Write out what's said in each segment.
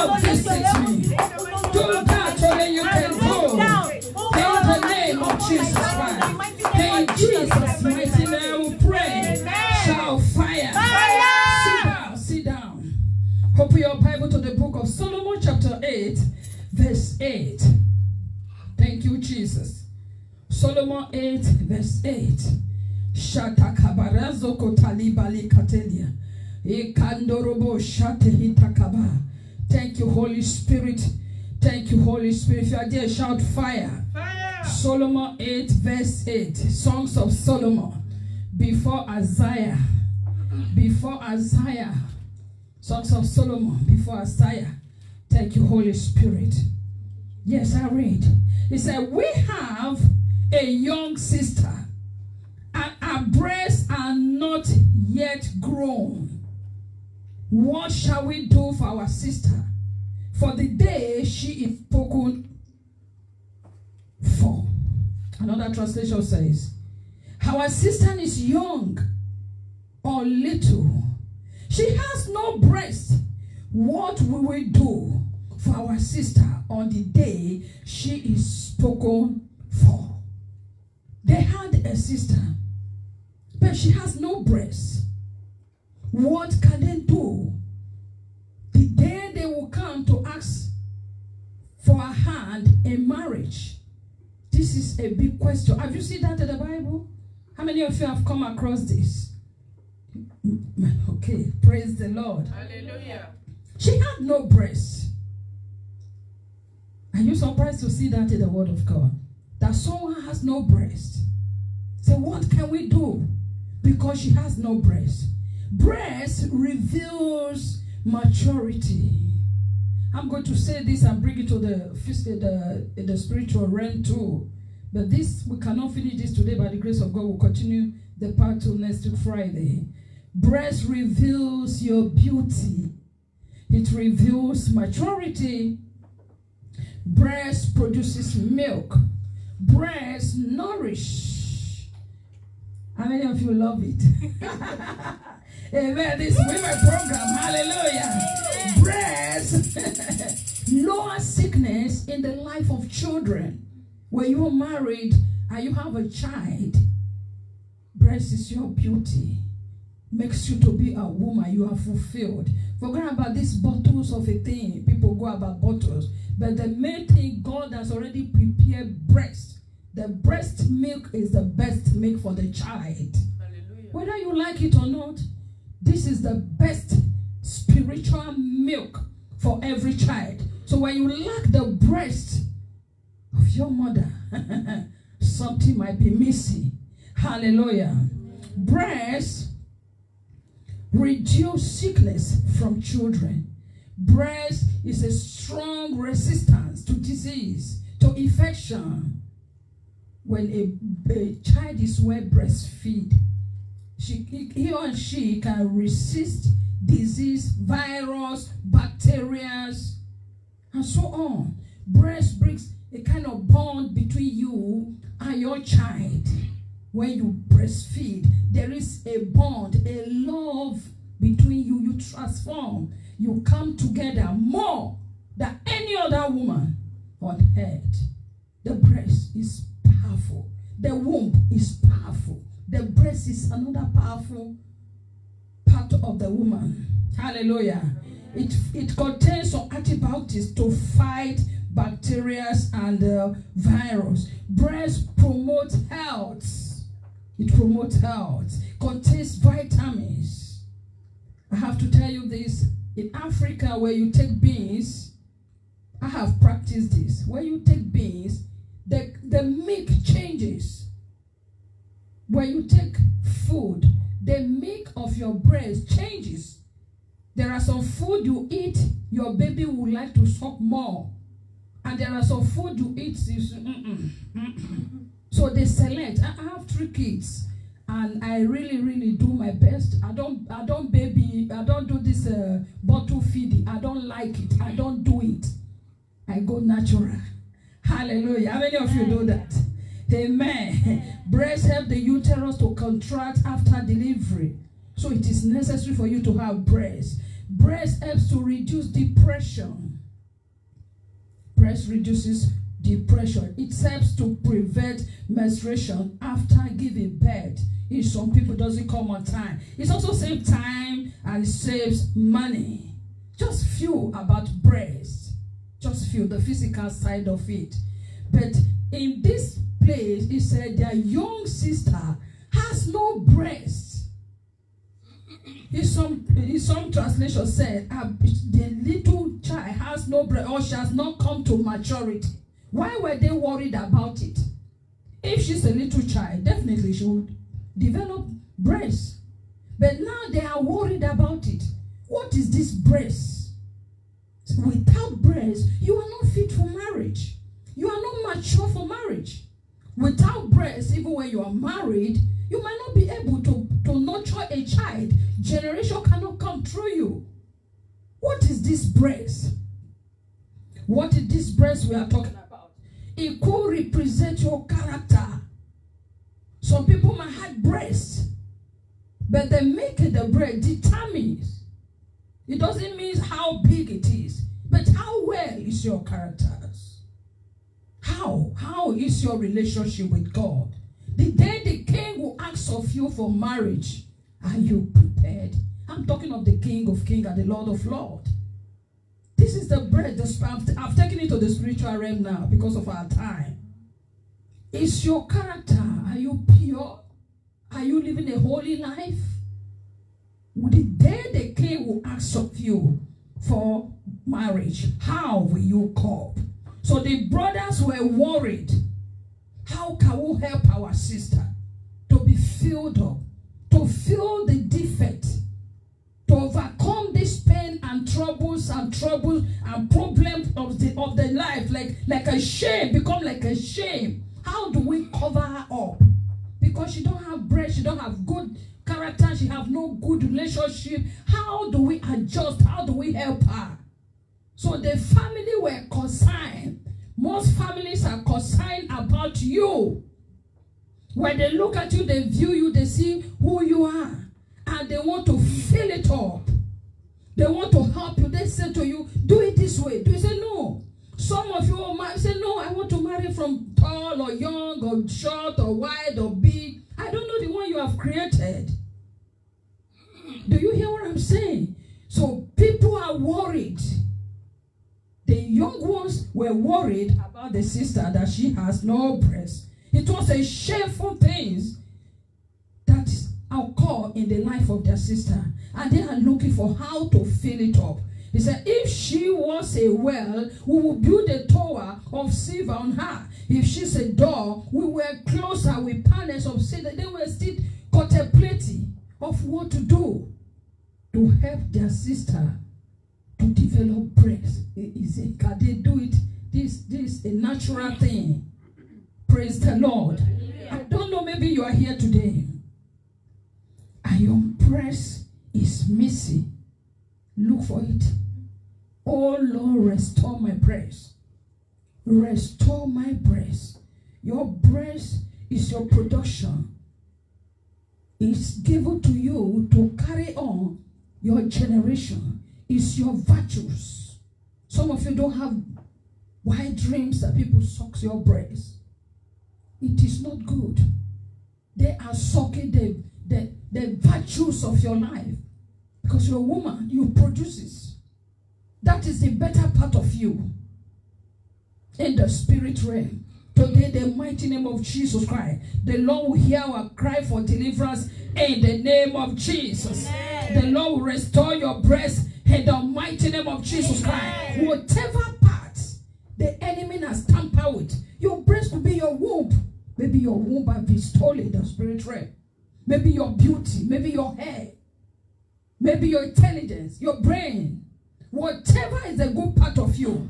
Lord, visit me. Do that only you can do. In the name of Jesus Christ. In Jesus' mighty name we pray. Shout fire. Sit down. Open your Bible to the book of Solomon chapter 8, verse 8. Thank you, Jesus. Solomon 8, verse 8. Shata kabarazo kotalibali katelia. Ikandorobo shate hitakaba. Thank you, Holy Spirit. Thank you, Holy Spirit. If you are there, shout fire. Fire. Solomon 8, verse 8. Songs of Solomon. Before Isaiah. Songs of Solomon before Isaiah. Thank you, Holy Spirit. Yes, I read. He said, we have a young sister, and our breasts are not yet grown. What shall we do for our sister? For the day she is spoken for. Another translation says, our sister is young or little. She has no breast. What will we do for our sister on the day she is spoken for? They had a sister, but she has no breast. What can they do? The day they will come to ask for a hand in marriage. This is a big question. Have you seen that in the Bible? How many of you have come across this? Okay, praise the Lord. Hallelujah. She had no breast. Are you surprised to see that in the Word of God? That someone has no breast. So what can we do? Because she has no breast. Breast reveals maturity. I'm going to say this and bring it to the spiritual realm too. But this, we cannot finish this today. By the grace of God, we'll continue the part 2 next week Friday. Breast reveals your beauty. It reveals maturity. Breast produces milk. Breast nourish. How many of you love it? Amen. This women program. Hallelujah. Breast lower sickness in the life of children. When you are married and you have a child, breast is your beauty. Makes you to be a woman. You are fulfilled. Forget about these bottles of a thing. People go about bottles. But the main thing, God has already prepared breast. The breast milk is the best milk for the child. Hallelujah. Whether you like it or not, this is the best spiritual milk for every child. So when you lack the breast of your mother, something might be missing. Hallelujah. Breast reduce sickness from children. Breast is a strong resistance to disease, to infection. When a child is well breastfed, he or she can resist disease, virus, bacteria, and so on. Breast brings a kind of bond between you and your child. When you breastfeed, there is a bond, a love between you. You transform. You come together more than any other woman on earth. The breast is powerful. The womb is powerful. The breast is another powerful part of the woman. Hallelujah. It contains some antibiotics to fight bacteria and virus. Breast promotes health. It promotes health. Contains vitamins. I have to tell you this. In Africa, where you take beans, I have practiced this. When you take beans, the milk changes. When you take food, the milk of your breast changes. There are some food you eat, your baby would like to suck more. And there are some food you eat, you say, So they select. I have 3 kids, and I really do my best. I don't do this bottle feeding. I don't like it. I don't do it. I go natural. Hallelujah. How many of you do that? Amen. Breast help the uterus to contract after delivery. So it is necessary for you to have breast. Breast helps to reduce depression. Breast reduces depression. It helps to prevent menstruation after giving birth. If some people doesn't come on time. It also saves time and it saves money. Just few about breast. Just few, the physical side of it. But in this place, it said their young sister has no breast. In some translation said the little child has no breast, or she has not come to maturity. Why were they worried about it? If she's a little child, definitely she would develop breast. But now they are worried about it. What is this breast? Without breast, you are not fit for marriage. You are not mature for marriage. Without breast, even when you are married, you might not be able to nurture a child. Generation cannot come through you. What is this breast? What is this breast we are talking about? It could represent your character. Some people might have breasts, but the making the breast determines. It doesn't mean how big it is, but how well is your characters? How is your relationship with God? The day the king will ask of you for marriage, are you prepared? I'm talking of the King of Kings and the Lord of Lords. This is the bread. I've taken it to the spiritual realm now because of our time. Is your character, are you pure? Are you living a holy life? The day the king will ask of you for marriage, how will you cope? So the brothers were worried. How can we help our sister to be filled up, to fill the defect, to overcome this pain and troubles and problems of the life, like a shame, become like a shame? How do we cover her up? Because she don't have breast, she don't have good character, she have no good relationship. How do we adjust? How do we help her? So the family were concerned. Most families are concerned about you. When they look at you, they view you, they see who you are, and they want to fill it up. They want to help you. They say to you, do it this way. Do you say no? Some of you might say, no, I want to marry from tall or young or short or wide or big. I don't know the one you have created. Do you hear what I'm saying? So people are worried. The young ones were worried about the sister that she has no breast. It was a shameful thing that occurred in the life of their sister. And they are looking for how to fill it up. He said, if she was a well, we will build a tower of silver on her. If she's a door, we will close her with panels of silver. They were still contemplating of what to do to help their sister to develop breast. Can they do it? This is a natural thing. Praise the Lord. I don't know, maybe you are here today and your breast is missing. Look for it. Oh Lord, restore my breast. Restore my breast. Your breast is your production. It's given to you to carry on your generation. It's your virtues. Some of you don't have wild dreams that people suck your breast. It is not good. They are sucking the virtues of your life. Because you're a woman, you produce. That is the better part of you. In the spirit realm. Today, the mighty name of Jesus Christ, the Lord will hear our cry for deliverance in the name of Jesus. Amen. The Lord will restore your breast in the mighty name of Jesus Christ. Whatever parts the enemy has tampered with, your breast will be your womb. Maybe your womb has been stolen in the spirit realm. Maybe your beauty, maybe your hair, maybe your intelligence, your brain. Whatever is a good part of you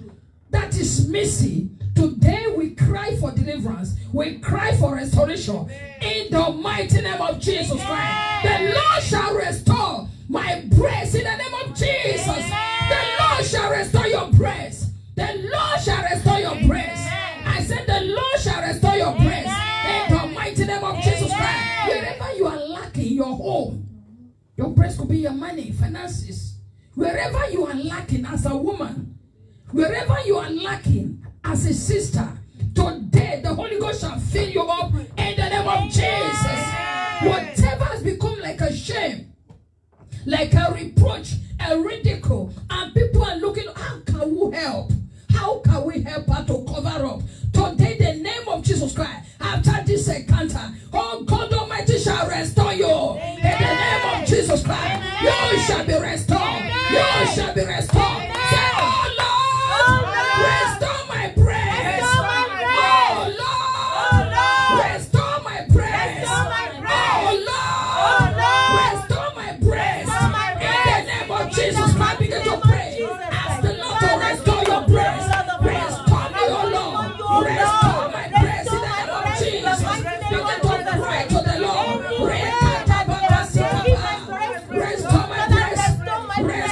that is missing, today we cry for deliverance. We cry for restoration. In the mighty name of Jesus Christ. The Lord shall restore my breast in the name of Jesus. The Lord shall restore your breast. The Lord shall restore your breast. I said the Lord shall restore your breast. In the mighty name of Jesus Christ. Wherever you are lacking your home, your breast could be your money, finances. Wherever you are lacking as a woman, wherever you are lacking as a sister, today the Holy Ghost shall fill you up in the name of Jesus. Whatever has become like a shame, like a reproach, a ridicule, and people are looking, how can we help? How can we help her to cover up? Today, the name of Jesus Christ, after this encounter, oh God Almighty shall restore you. Amen. In the name of Jesus Christ, amen. You shall be restored. Amen. You shall be restored. Amen. Say, oh Lord, restore my praise. Oh Lord, restore my praise. Oh Lord, restore my praise. In the name of Jesus Christ, begin to pray. Ask the Lord to restore your praise. Restore me, oh Lord. Restore my praise in the name of Jesus. Begin to pray to the Lord. Restore my praise. Restore my praise. Restore my praise.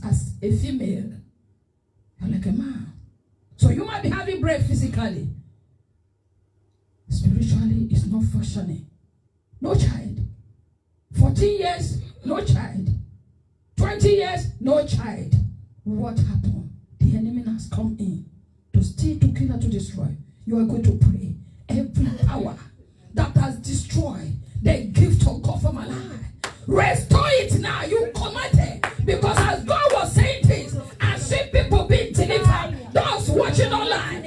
As a female, you're like a man. So you might be having breast physically. Spiritually, it's not functioning. No child. 14 years, no child. 20 years, no child. What happened? The enemy has come in to steal, to kill, and to destroy. You are going to pray. Every power that has destroyed the gift of God from my life, restore it now. You commanded. Because as God was saying things, I see people being delivered. Those watching online,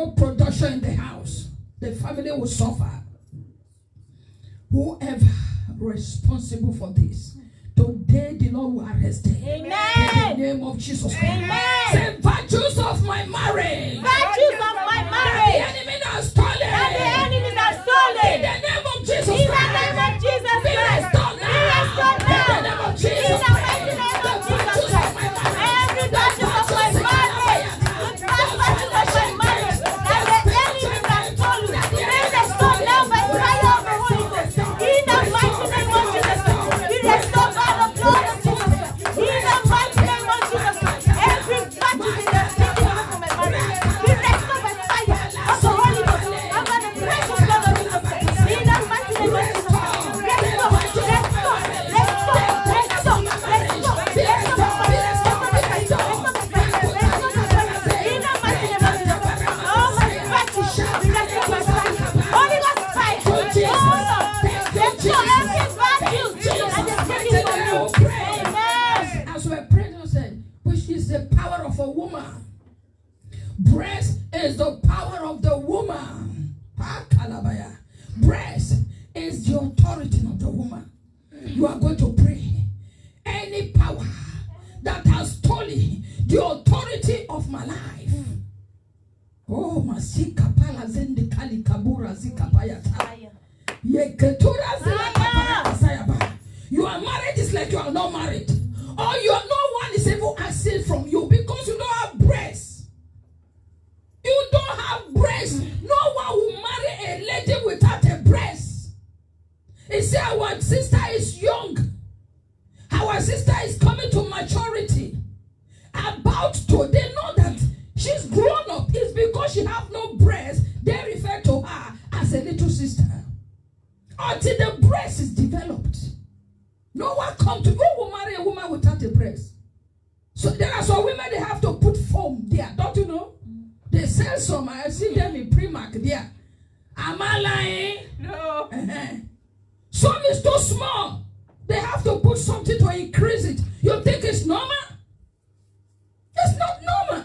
no production in the house. The family will suffer. Whoever responsible for this, today the Lord will arrest them. Amen. In the name of Jesus. Amen. Say, virtues of my marriage. Virtues of my marriage. The enemy has stolen. That the enemies are stolen. In the name of Jesus. In the name of Jesus Be Christ. restored now. Be restored now. In the name of Jesus. In the mighty name of Jesus Christ. Every virtue of my marriage. The virtues of my marriage. That the enemies are stolen. Be restored now by fire of the Holy Ghost. In the mighty name of Jesus Christ. Be restored by the blood of Jesus Christ. In the mighty name of Jesus Christ. Every virtue in the taking away from my marriage. Be restored by fire of the Holy Ghost. And by the precious blood of Jesus Christ. In the mighty name of Jesus Christ. As we're praying, I said, which is the power of a woman. Breast is the power of the woman. Breast is the authority of the woman. You are going to pray. Any power that has stolen the authority of my life. Oh, masika pala zendi kali kabura zika payata. Yeketura zela kapara sayaba. Your marriage is like you are not married. Or you are, no one is even asking from you because you don't have breasts. You don't have breasts. No one will marry a lady without a breast. He said our sister is young. Our sister is coming to maturity. About to, they know that she's grown up. It's because she have no breast. They refer to her as a little sister. Until the breast is developed. No one come to, who will marry a woman without a breast? So there are some women, they have to put foam there. Don't you know? They sell some. I see them in Primark there. Am I lying? No. Some is too small. They have to put something to increase it. You think it's normal? It's not normal.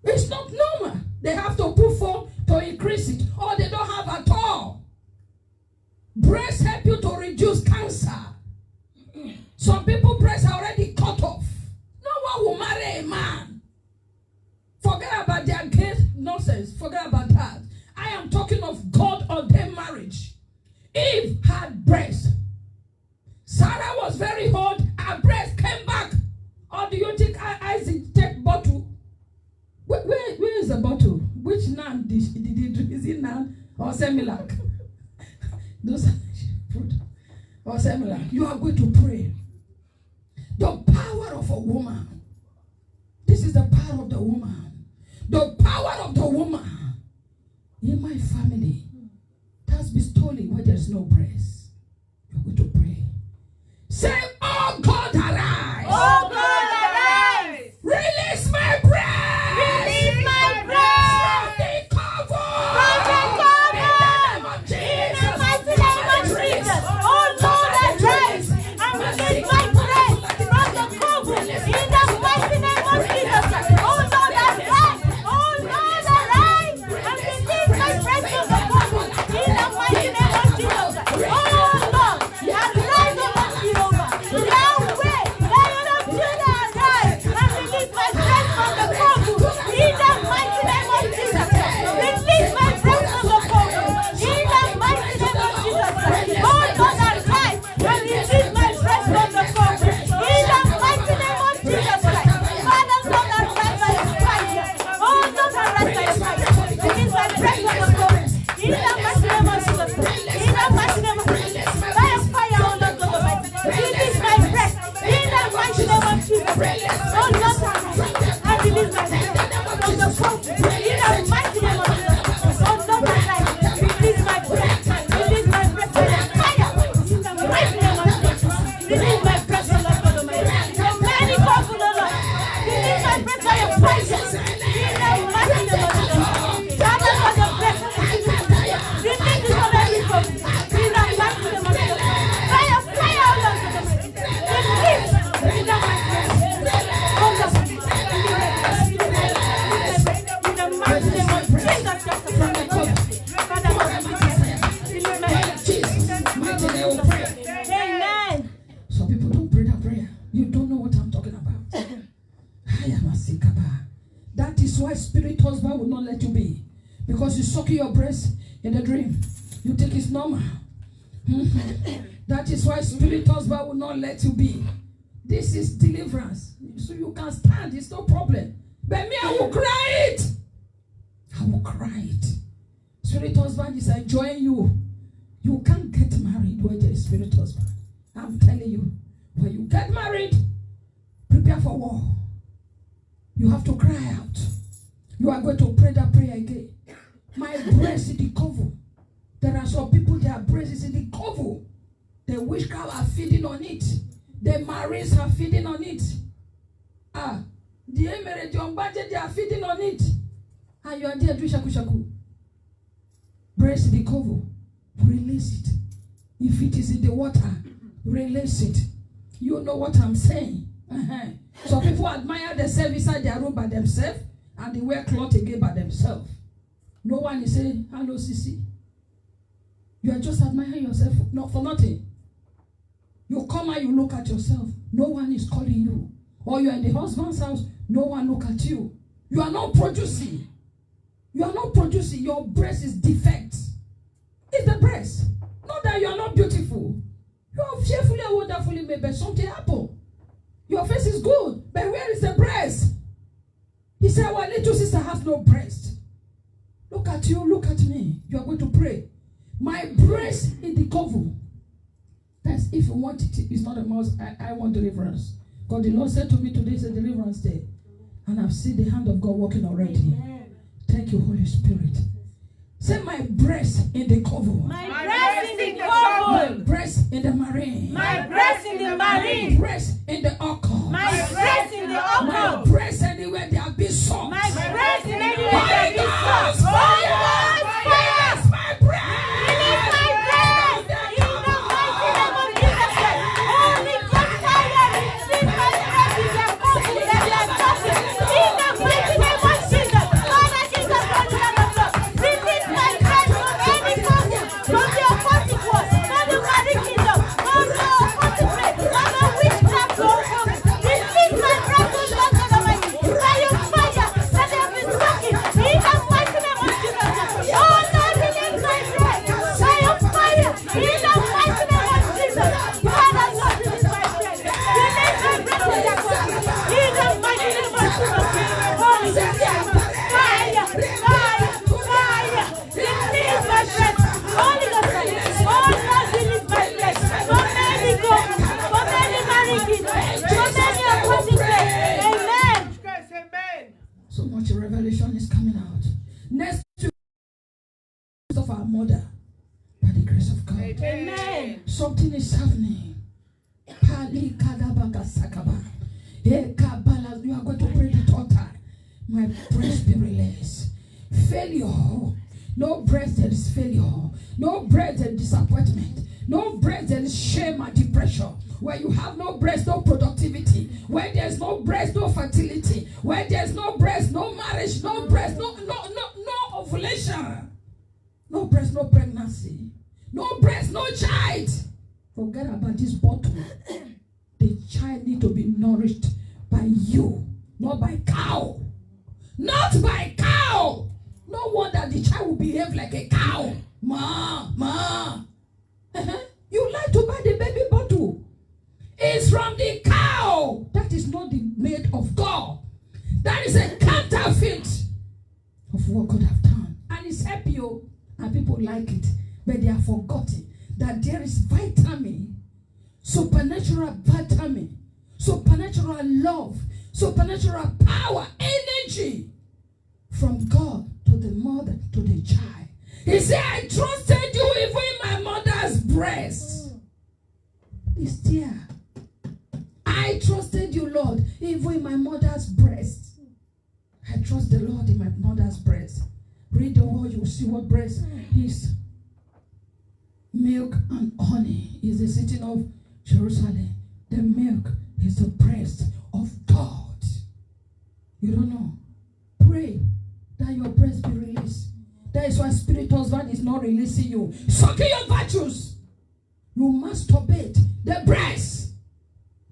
It's not normal. They have to put foam to increase it. Or they don't have at all. Breasts help you to reduce cancer. Some people breasts are already cut off. No one will marry a man. Forget about their gay nonsense. Forget about that. I am talking of God ordained marriage. Eve had breasts. Sarah was very old. Her breast came back. Or do you think Isaac take bottle? Where is the bottle? Which naan did he drink? Is it naan or Similac? Those are fruit or Similac. You are going to pray. The power of a woman. This is the power of the woman. The power of the woman. In my family, it has been stolen where there is no breast. You are going to pray. Say, oh God, arise. Oh God, arise. Release my breast. Release my breast. From the cover. From the cover. In the name of In Jesus. the mighty name of Jesus. Oh Lord, arise. And release my breast from the cover. In the mighty name of Jesus. Oh Lord, arise. Oh Lord, arise. And release my breast from the cover. In the mighty name of Jesus. Oh Lord, arise over Jehovah. mighty name of Jesus Christ of Nazareth. Father, Jesus, mighty name we pray. amen. Some people don't pray that prayer. You don't know what I'm talking about. I am a sikaba. That is why spirit husband will not let you be. Because you suck your breast in the dream. You think it's normal. That is why spirit husband will not let you be. This is deliverance. So you can stand. It's no problem. But me, I will cry it. I will cry it. Spirit husband is enjoying you. You can't get married with a spirit husband. I'm telling you. When you get married, prepare for war. You have to cry out. You are going to pray that prayer again. My breast is the cover. There are some people, their breast is in the cover. The witchcraft are feeding on it. The Marines are feeding on it. The Emirates, your budget, they are feeding on it. And you are there doing shaku shaku. Breast in the cover. Release it. If it is in the water, release it. You know what I'm saying. So people admire themselves inside their room by themselves, and they wear cloth again by themselves. No one is saying, hello, Sisi. You are just admiring yourself not for nothing. You come and you look at yourself. No one is calling you. Or you are in the husband's house. No one look at you. You are not producing. You are not producing. Your breast is defect. It's the breast. Not that you are not beautiful. You are fearfully and wonderfully made, but something happened. Your face is good, but where is the breast? He said, our little sister has no breast. Look at you, look at me. You are going to pray. My breast in the cover. That's if you want it. It's not a mouse. I want deliverance. God, the Lord said to me today is a deliverance day. And I've seen the hand of God working already. Amen. Thank you, Holy Spirit. Say my breast in the cover. My breast in the cover. My breast in the marine. My breast in the marine. My breast in the alcohol. My breast in the alcohol. My breast anywhere there have been salt. My breast in anywhere there have been salt. Fire! Fire! My breast! Release my breast! In the mighty name of Jesus Christ. Holy Ghost fire! Receive my breast in their coffee that they are talking. In the mighty name of Jesus. Father Jesus, Son of God. Release my breast from any coffee. From the occultic world. From the marine kingdom. From the occultic place. From the witchcraft world. Release my breast, O Lord God Almighty. By your fire that they have been talking. In the mighty name of Jesus. Oh Lord, release my breast. By your fire. In the mighty name of Jesus. Father, Lord, release my breast. Release my breast in their coffee. In the mighty name of Jesus. Holy Spirit. Fire. Fire. Fire. Release my breast. Holy Ghost fire. Oh Lord, release my breast. From any God. From any marine kingdom. From any occultic place. Amen. So much revelation is coming out. Next to of our mother, by the grace of God. Amen. Something is happening. Pali kadabaka sakaba. Hey, kabala, you are going to pray the altar. My breast be released. Failure. No breast there is failure. No breast there is disappointment. No breast there is shame and depression. Where you have no breast, no productivity. Where there's no breast, no fertility. Where there's no breast, no marriage, no breast, no ovulation. No breast, no pregnancy. No breast, no child. Forget about this bottle. The child need to be nourished by you, not by cow. Not by cow. No wonder the child will behave like a cow. Ma. You like to buy the baby bottle. It's from the cow. That is not the made of God. That is a counterfeit of what God have done. And it's happy, and people like it. But they are forgotten that there is vitamin, supernatural vitamin, supernatural love, supernatural power, energy from God to the mother, to the child. He said, I trusted you even in my mother's breast. It's there. I trusted you, Lord, even in my mother's breast. I trust the Lord in my mother's breast. Read the word, you will see what breast is. Milk and honey is the city of Jerusalem. The milk is the breast of God. You don't know. Pray that your breast be released. That is why spirit husband is not releasing you. Sucking your virtues. You masturbate the breast.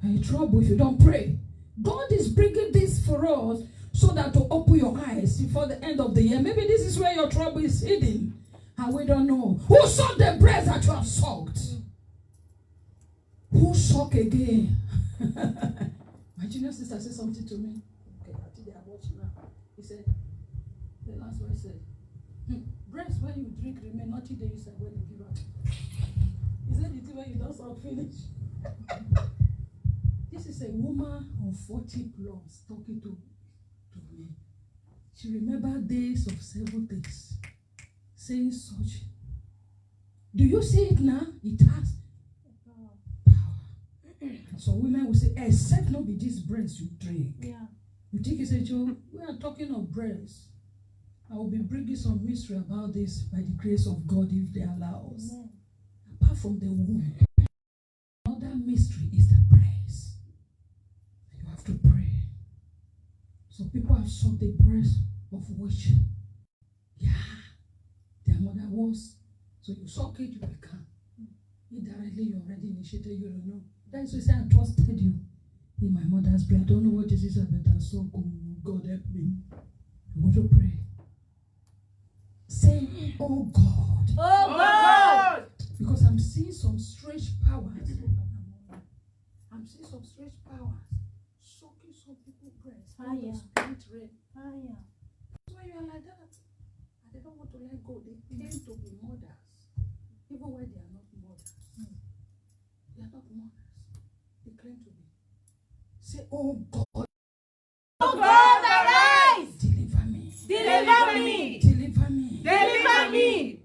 You're in trouble if you don't pray. God is bringing this for us so that to open your eyes before the end of the year. Maybe this is where your trouble is hidden. And we don't know. Who sucked the breast that you have sucked? Who suck again? My junior sister said something to me. Okay, I think they are watching now. He said, the last one said, breast when you drink remain nothing there you said when you give out. He said it when you don't suck finish. This is a woman of 40 plus talking to me. She remembered days of 7 days. Saying such. Do you see it now? It has power. So women will say, except not be this breast you drink. Yeah. You think you say, Joe, we are talking of breast. I will be bringing some mystery about this by the grace of God if they allow us. Amen. Apart from the womb, another mystery is the breast. You have to pray. So people have sucked the breast of witch. Yeah. Their mother was. So you suck it, you become. Indirectly, you already initiated, you don't know. That is why I say I trusted you in my mother's breast. I don't know what this is, but I so God help me. I'm going to pray. Say, oh God. Oh God. Because I'm seeing some strange powers. I'm seeing some strange powers. Sucking some people's breasts. Fire. Spirit realm. Fire. That's why you are like that. And they don't want to let go. They claim to be mothers. Even when they are not mothers. They are not mothers. They claim to be. Say, oh God. Oh God, arise. Deliver me. Deliver me. Deliver me. Deliver me.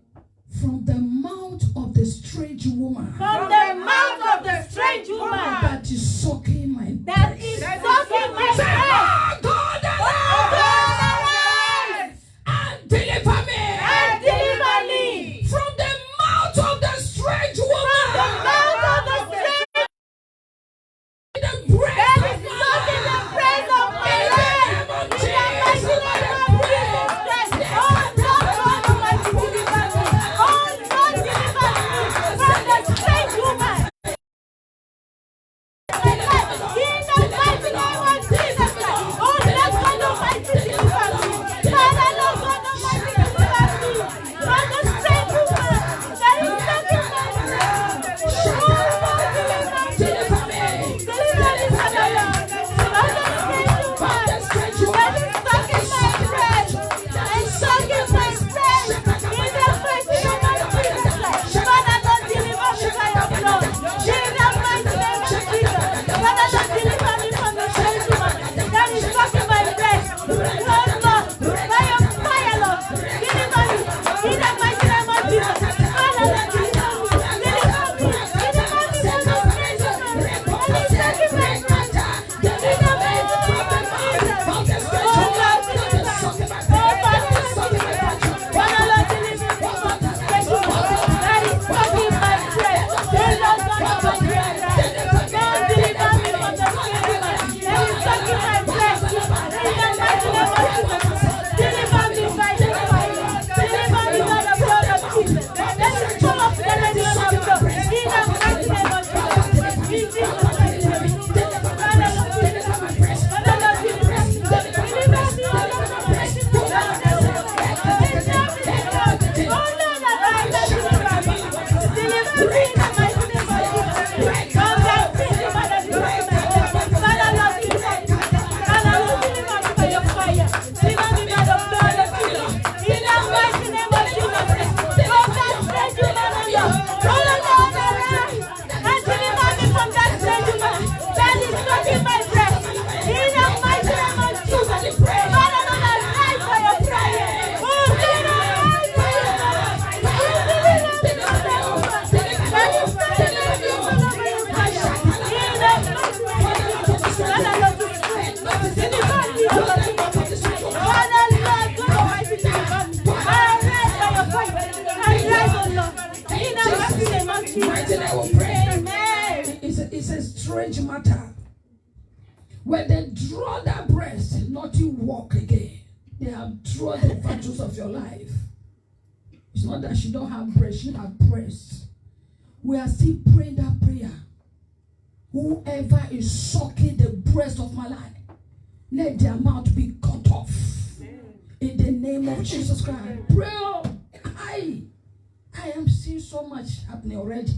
From the mouth of the strange woman. From the mouth of the strange woman. That is sucking my That breast. is sucking my Say, breast. oh God, Oh God, arise. and deliver me. And deliver me. From the mouth of the strange woman. The mouth of the strange The breast that of is my sucking the breast of my In the life. name of In the Jesus, mighty name of Jesus Christ. Oh Lord, God Almighty, deliver me. Oh Lord, deliver me from the strange woman. In the mighty name of Jesus Christ. Oh Lord, God Almighty, deliver me. Father, Lord, God Almighty, deliver me from the strange woman that is sucking my breast. Oh Lord, deliver me. Deliver me, Father Lord, from the strange woman that is sucking my breast and sucking my breast in the mighty name of Jesus Christ. Father Lord, deliver me by your blood. In the mighty name of Jesus. Father Lord, deliver me from the strange woman that is sucking my breast. Lord, by your fire, Lord, deliver me in the mighty name of Jesus. Father Lord, deliver me. Deliver me. Deliver me from the strange woman that is sucking my breast. In the mighty name of Jesus. Oh Lord, deliver me. Oh Father Lord, deliver me. Father Lord, deliver me from the strange woman that is sucking my breast. Oh Lord, God Almighty, God deliver me from the strange woman that is sucking my breast. In the mighty name of Jesus. Deliver me by the fire. Deliver me by the blood of Jesus. Let it come up the legend of God. In the mighty name of Jesus. In Jesus' mighty name. Father Lord, deliver me. Father Lord, deliver me. Deliver me, oh Lord Almighty. Oh Lord, arise and deliver me. Deliver me in the mighty name of Jesus. From that strange woman that is sucking my breast. Father Lord, deliver me. Father Lord, deliver me by your fire. Deliver me by the blood of Jesus. In the mighty name of Jesus. From that strange woman, oh Lord. Oh Lord, arise and deliver me from that strange woman that is sucking my breast. In the mighty name of Jesus. Father Lord, arise by your fire. Oh God, arise by your fire. And deliver me from that woman that is sucking my breast. In the mighty name of Jesus. Father Lord, deliver me, oh Lord. Father Lord, God Almighty, deliver me. Arise by your fire. Arise, oh Lord. In the mighty name of Mighty name Jesus. of prayer. Amen. It's a strange matter. When they draw that breast, nothing walk again. They have thrown the virtues of your life. It's not that she don't have breast, she have breast. We are still praying that prayer. Whoever is sucking the breast of my life, let their mouth be cut off. In the name of Jesus Christ. Pray. I am seeing so much happening already.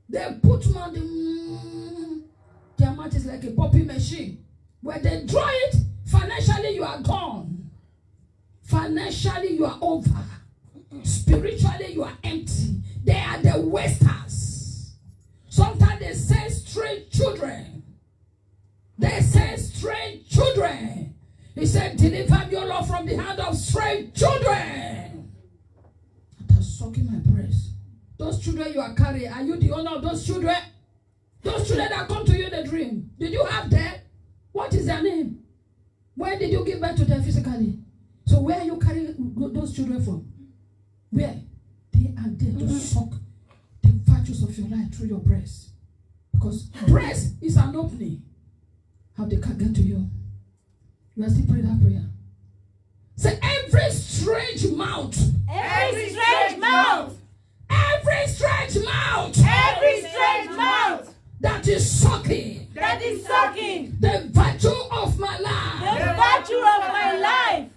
They put me on their mouth is like a popping machine. When they draw it, financially you are gone. Financially you are over. Spiritually you are empty. They are the wasters. Sometimes they say strange children. They say strange children. He said, deliver me, O Lord, from the hand of strange children. After sucking my breast. Those children you are carrying, are you the owner of those children? Those children that come to you in the dream, did you have them? What is their name? Where did you give birth to them physically? So where are you carrying those children from? Where? They are there to suck the virtues of your life through your breast. Because breast is an opening. How they can get to you. You are still praying that prayer. Say every strange mouth. Every strange mouth. Every strange mouth. Every strange mouth. That is sucking. That is sucking. The virtue of my life. The virtue of my life.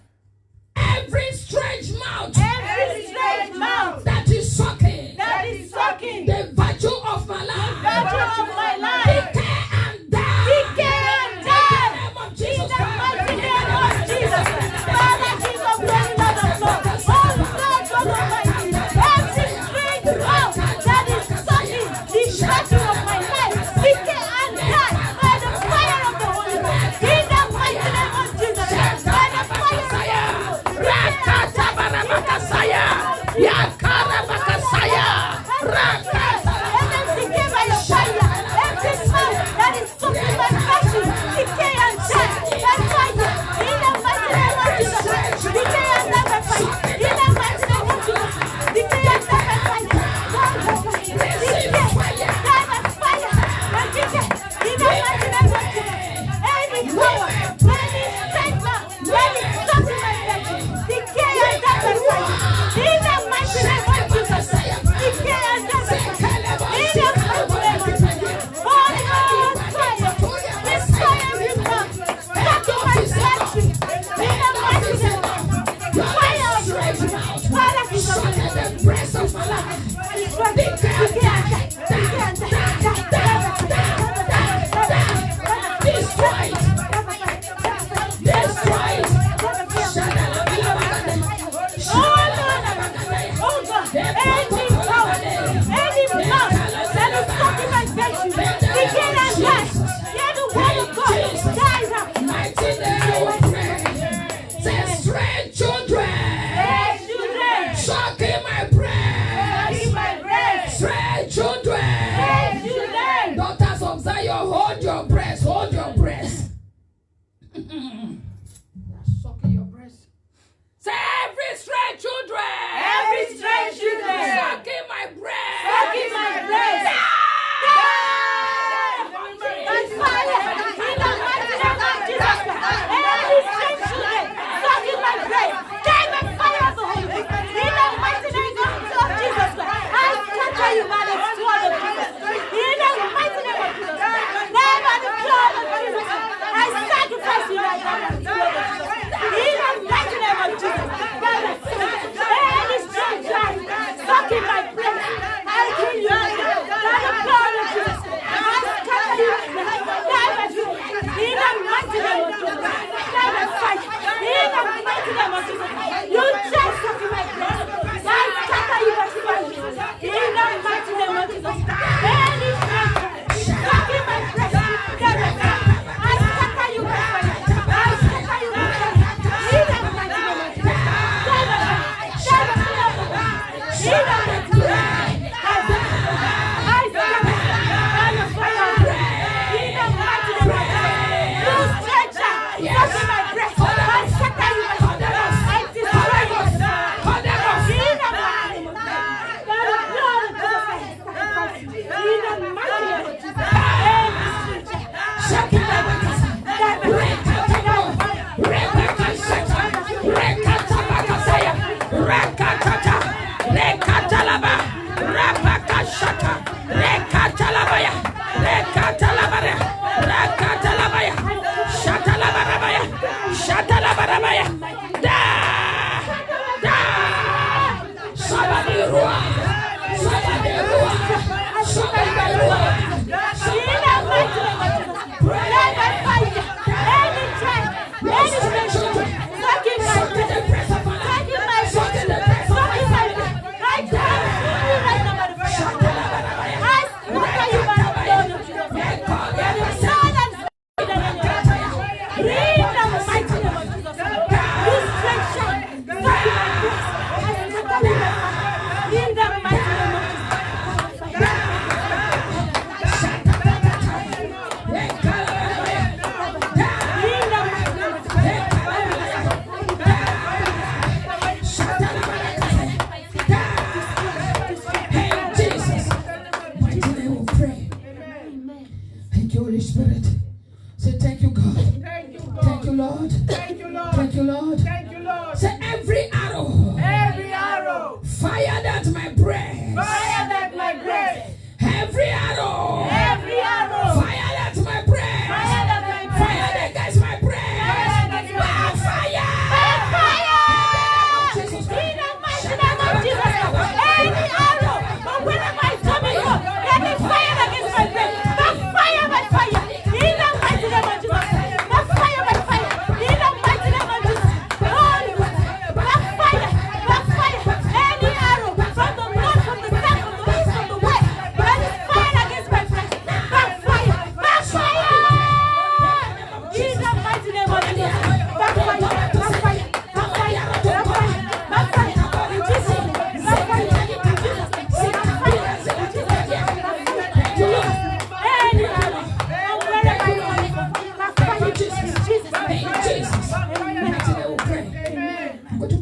Every strange mouth. Every strange mouth. That is sucking. That is sucking. The virtue of my life. Virtue of my life. Decay and die. Decay and die. In the name of Jesus In the Christ. mighty name of Jesus. Father, King of glory, Lord of lords. Oh Lord God Almighty. Every strange mouth that is sucking the virtue of my life. Decay and die by the fire of the Holy Ghost. In the mighty name of Jesus. By the fire of the Holy Ghost.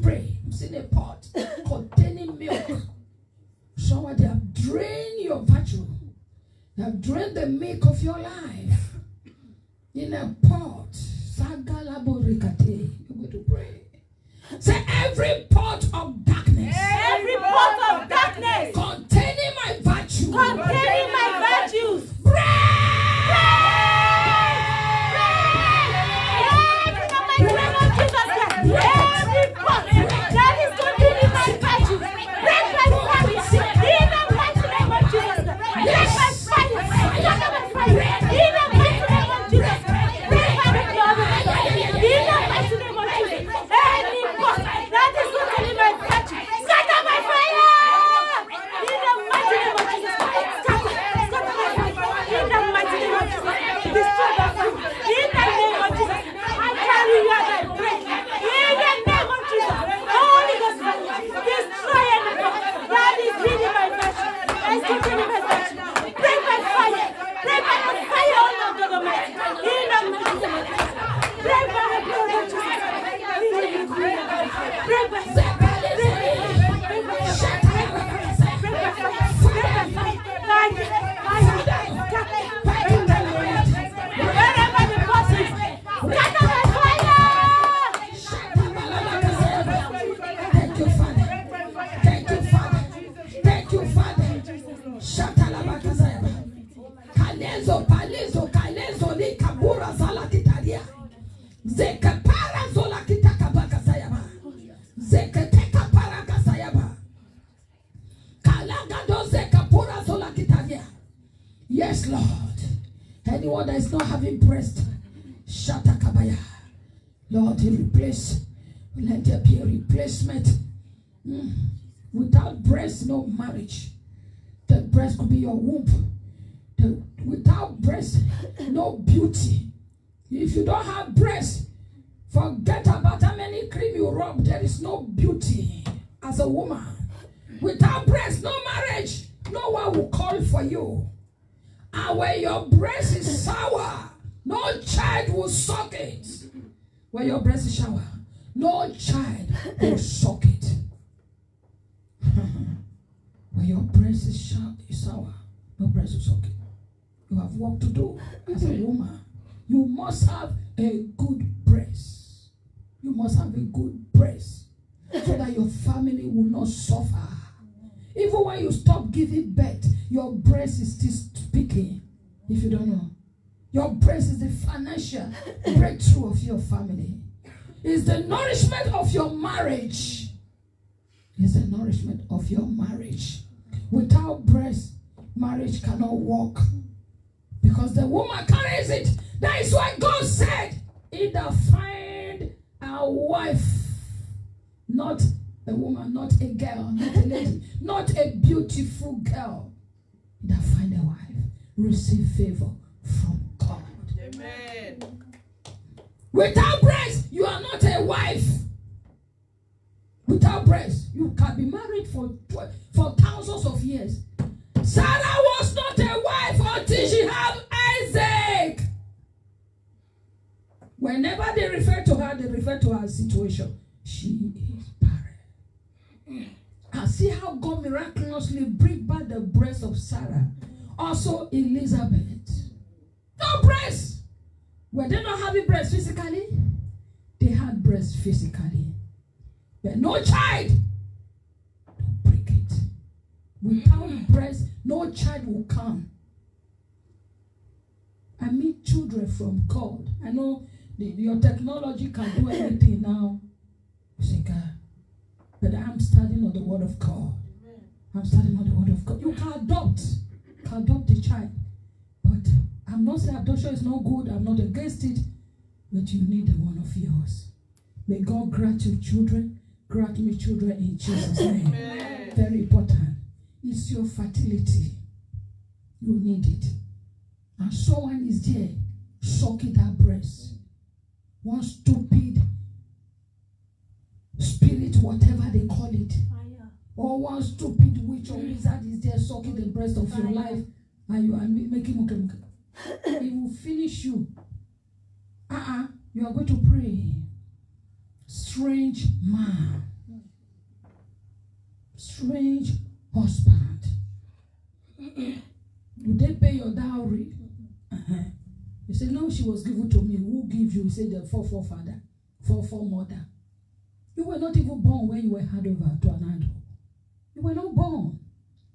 pray. I'm seeing a pot containing milk. Someone, they have drained your virtue. They have drained the milk of your life in a pot. Sagalaborikate. You're going to pray. Say, every pot of darkness. Every pot of darkness. Containing my virtue. Containing my virtues. Yes, Lord. Anyone that is not having breast, Shatakabaya. Lord, replace. Let there be a replacement. Without breast, no marriage. The breast could be your womb. Without breast, no beauty. If you don't have breast, forget about how many cream you rub. There is no beauty as a woman. Without breast, no marriage. No one will call for you. And when your breast is sour, no child will suck it. When your breast is sour, no child will suck it. When your breast is sour, no breast will suck it. You have work to do as a woman. You must have a good breast. You must have a good breast so that your family will not suffer. Even when you stop giving birth, your breast is still speaking. If you don't know, your breast is the financial breakthrough of your family. It's the nourishment of your marriage. It's the nourishment of your marriage. Without breast, marriage cannot work. Because the woman carries it. That is why God said, either find a wife, not a woman, not a girl, not a lady, not a beautiful girl. Either find a wife, receive favor from God. Amen. Without breast, you are not a wife. Without breast, you can be married for thousands of years. Sarah was not a wife until she had Isaac. Whenever they refer to her, they refer to her situation. She is barren. And see how God miraculously bring back the breast of Sarah. Also Elizabeth. No breast. Were they not having breast physically? They had breast physically. But no child. Don't break it. Without breast, no child will come. I meet children from God. I know your technology can do everything now. You say, God. But I'm studying on the word of God. I'm studying on the word of God. You can adopt a child. But I'm not saying adoption is not good. I'm not against it. But you need one of yours. May God grant you children. Grant me children in Jesus' name. Amen. Very important. It's your fertility. You need it. And someone is there sucking that breast. One stupid spirit, whatever they call it. Or one stupid witch or wizard is there sucking the breast of your life. And you are making muke. It will finish you. You are going to pray. Strange man. strange husband. Do they pay your dowry? You say, no, she was given to me. Who gave you? You say, the forefather, mother. You were not even born when you were handed over to an adult. You were not born.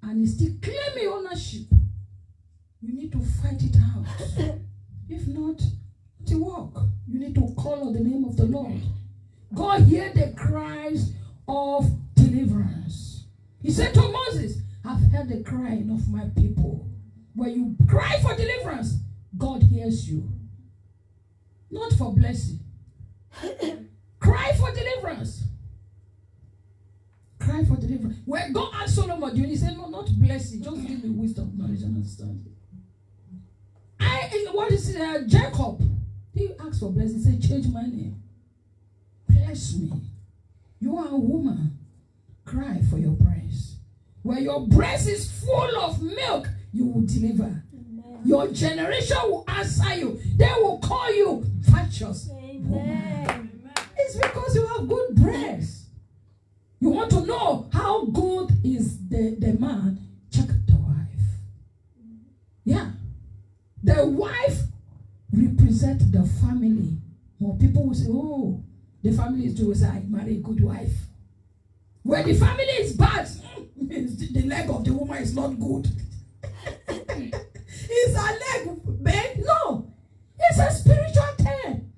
And it's still claiming ownership. You need to fight it out. If not, it will work. You need to call on the name of the Lord. God hear the cries of deliverance. He said to Moses, I've heard the crying of my people. When you cry for deliverance, God hears you. Not for blessing. Cry for deliverance. Cry for deliverance. When God asked Solomon, he said, no, not blessing. Just give me wisdom, knowledge, and understanding. What is it? Jacob. He asked for blessing. He said, change my name. Bless me. You are a woman. Cry for your breast. When your breast is full of milk, you will deliver. Amen. Your generation will answer you. They will call you virtuous. Amen. It's because you have good breast. You want to know how good is the man? Check the wife. Yeah. The wife represents the family. More people will say, oh, the family is doing, I marry a good wife. When the family is bad, the leg of the woman is not good. Is her leg bad? No. It's a spiritual thing.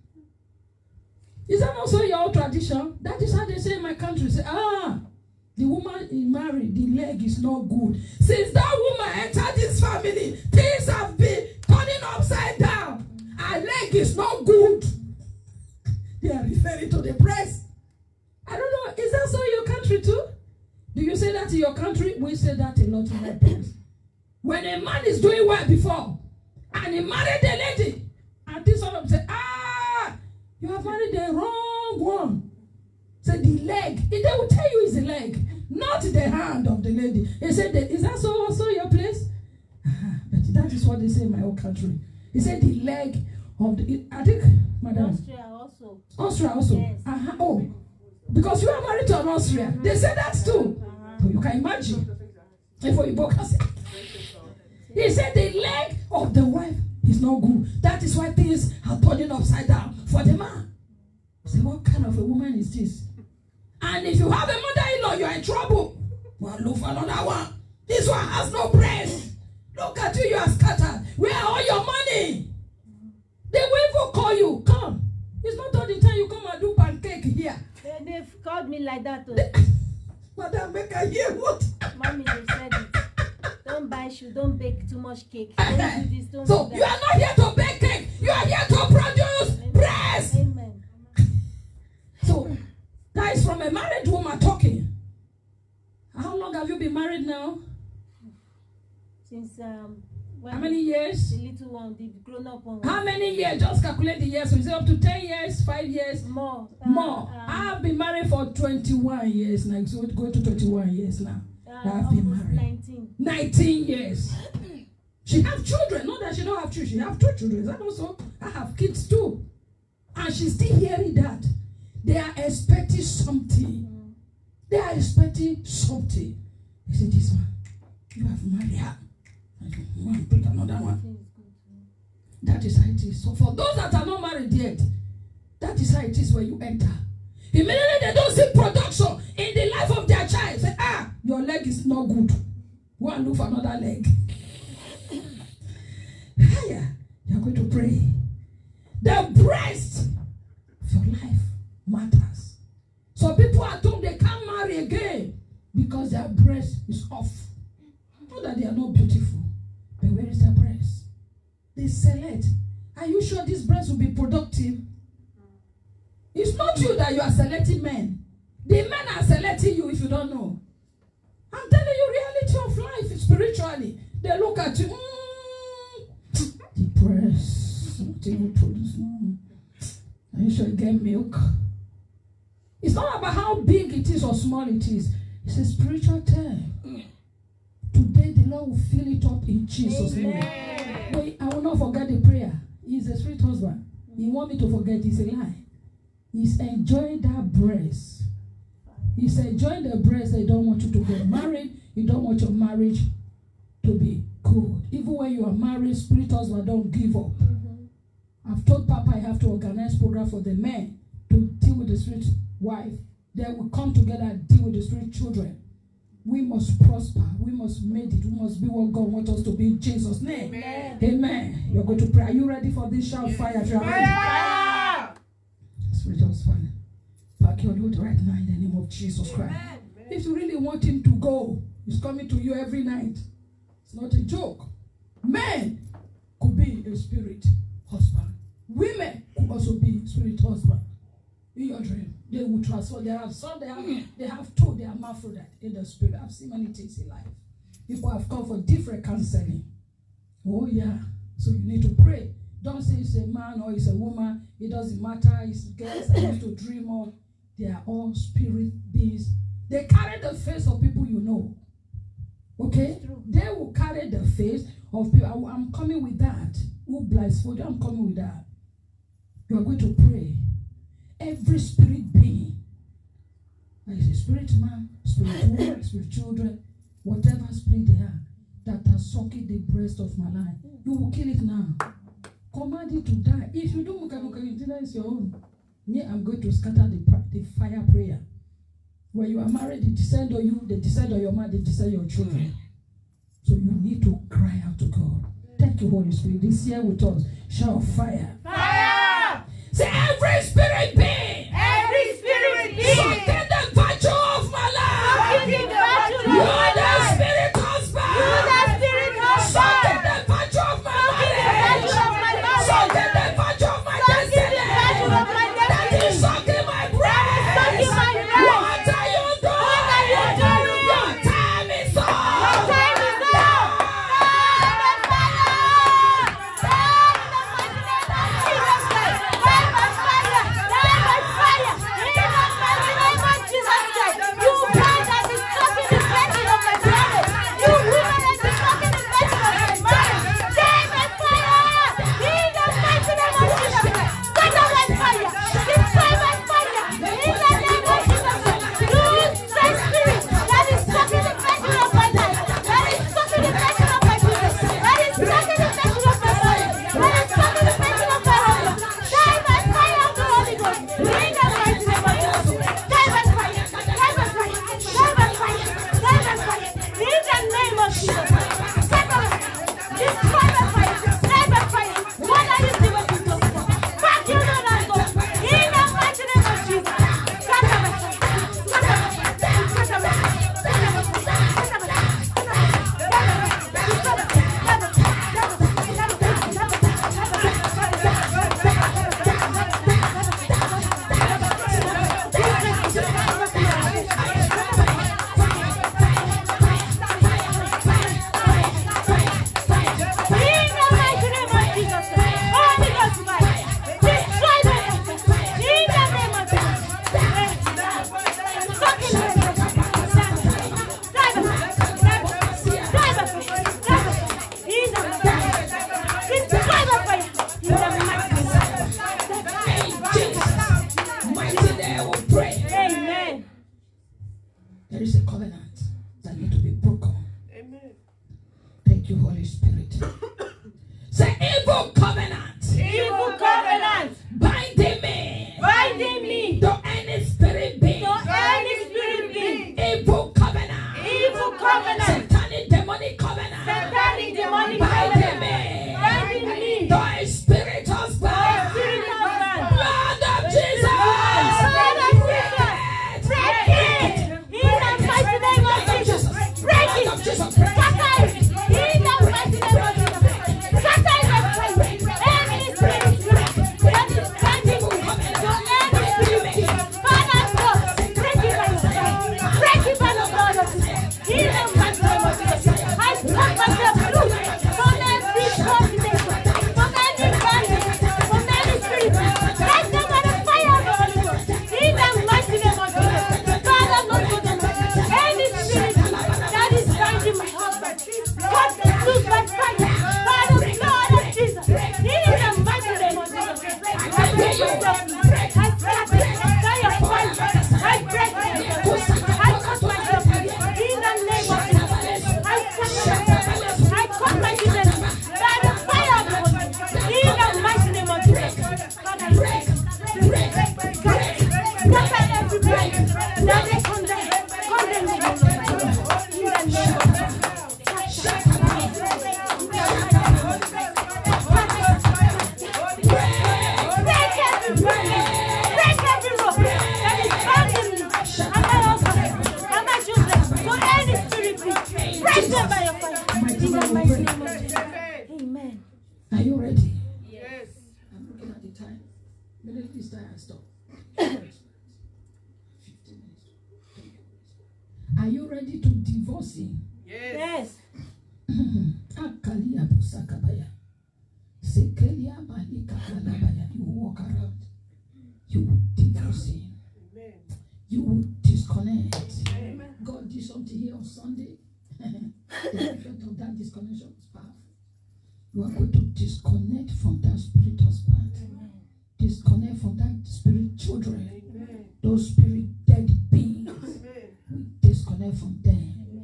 Is that also your tradition? That is how they say in my country. Say, the woman is married, the leg is not good. Since that woman entered this family, things have been turning upside down. Her leg is not good. They are referring to the breast. I don't know, is that so in your country too? Do you say that in your country? We say that a lot in my place. When a man is doing well before, and he married a lady, and this one of them say, you have married the wrong one. Say the leg. They will tell you it's the leg, not the hand of the lady. He said, is that so also your place? But that is what they say in my own country. He said the leg of the, I think, madam. Austria also. Austria also. Yes. Oh, because you are married to an Austria. They say that too. So you can imagine. He said the leg of the wife is not good. That is why things are turning upside down for the man. Say, what kind of a woman is this? And if you have a mother-in-law, you are in trouble. Well, look for another one. This one has no breast. Look at you, you are scattered. Where are all your money? They will even call you. Come. It's not all the time you come and do pancake here. They've called me like that. Madam, make I hear what? Mommy, they said it. Don't buy shoe, don't bake too much cake. Don't do this, don't so do that. You are not here to bake cake. You are here to produce breast. Amen. So that is from a married woman talking. How long have you been married now? Since how many years? The little one, the grown-up one. How many years? Just calculate the years. So is it up to 10 years, 5 years? More. More. I've been married for 21 years now. So it's going to 21 years now. I've been married. 19 years. She have children. Not that she don't have children. She have 2 children. That also, I have kids too. And she's still hearing that. They are expecting something. They are expecting something. He said, this one, you have married her. You want to pick another one. That is how it is. So for those that are not married yet, that is how it is when you enter. Immediately they don't see production in the life of their child. Say, your leg is not good. Go and look for another leg. Higher. You are going to pray. The breast of your life matters. So people at home, they can't marry again because their breast is off. Not that they are not beautiful, but where is their breast? They select. Are you sure this breast will be productive? It's not you that you are selecting men. The men are selecting you if you don't know. I'm telling you reality of life spiritually. They look at you. The breast. Are you sure you get milk? It's not about how big it is or small it is. It's a spiritual term. Today the Lord will fill it up in Jesus' name. Wait, I will not forget the prayer. He's a sweet husband. He want me to forget. It's a lie. He's enjoying that breast. He said, join the breast. They don't want you to get married. You don't want your marriage to be good. Even when you are married, spirit husband, don't give up. I've told Papa I have to organize program for the men to deal with the spirit wife. They will come together and deal with the spirit children. We must prosper. We must make it. We must be what God wants us to be in Jesus' name. Amen. Amen. You're going to pray. Are you ready for this? Shout fire. If you are ready. Fire! Spirit husband, pack your load right now in the name of Jesus Christ. Amen. If you really want him to go, he's coming to you every night. It's not a joke. Men could be a spirit husband. Women could also be spirit husband. In your dream, they will transform. There are some, they have two, they are hermaphrodite in the spirit. I've seen many things in life. People have come for different counseling. Oh yeah. So you need to pray. Don't say it's a man or it's a woman. It doesn't matter. It's girls I used to dream of. They are all spirit beings. They carry the face of people you know. Okay? They will carry the face of people. I'm coming with that. Who blindfold you? I'm coming with that. You are going to pray. Every spirit being, that is a spirit man, spirit woman, spirit children, whatever spirit they are, that are sucking the breast of my life, you will kill it now. Command it to die. If you don't, it's your own. Me, I'm going to scatter the fire prayer. When you are married, they descend on you, they descend on your man, they descend on your children. So you need to cry out to God. Thank you, Holy Spirit. This year with us, shout fire. Fire! Say every spirit being. Every spirit being. Sucking the virtue of my life. Sucking the virtue of my life. You the spirit husband. You the spirit husband. Sucking the virtue of my life. Sucking the virtue of my destiny. That is sucking my breath. Sucking my breath. What are you doing? What are you doing? Your time is up. Your time is up. There is a covenant that needs to be broken. Amen. Thank you, Holy Spirit. Say evil covenant. Evil covenant. Binding me. Binding me. To any spirit being. To any spirit being. Evil covenant. Evil covenant. Satanic demonic covenant. Satanic demonic Binding covenant. me. Binding me. To a spirit husband. To a spirit husband. Blood of Jesus. Blood of Jesus. Break it. In the mighty name of Jesus. Break it. Scatter it. In the mighty name of Jesus. Scatter it. Any spirit. this time I stop. 15 minutes. Are you ready to divorce him? Yes. Akalia Busakabaya. Sekelia Balika Kalabaya. You walk around. You will divorce him. You will disconnect. God did something here on Sunday. The effect of that disconnection is powerful. You are going to disconnect from that spirit husband. Disconnect from that spirit children. Those spirit dead beings. Disconnect from them.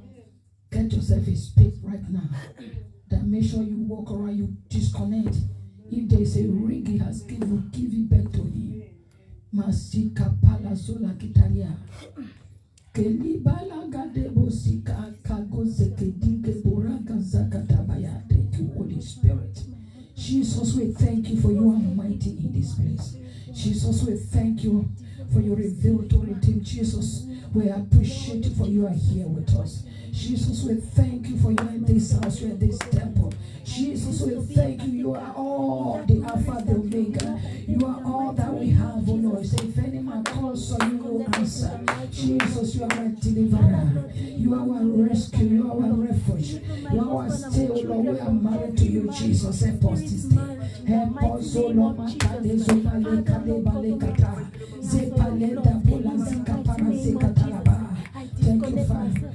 Get yourself a space right now. That make sure you walk around, you disconnect. If there is a ring he has given, you give it back to him. Masika pala zola kitalia. Kelibala gadebo sika kagozeke dinge boraka zakatabaya. Thank you, Holy Spirit. Jesus, we thank you for you are mighty in this place. Jesus, we thank you for your revealed authority. Jesus, we appreciate you for you are here with us. Jesus, we thank you for you in this house, you in this temple. Jesus, we thank you. You are all the Alpha, the Omega. You are all that we have, O Lord. Say, if any man calls on you, will answer. Jesus, you are our deliverer. You are our rescue. You are our refuge. You are our stay, O Lord. We are married to you, Jesus. Help us this day. Help us, O Lord. Thank you, Father.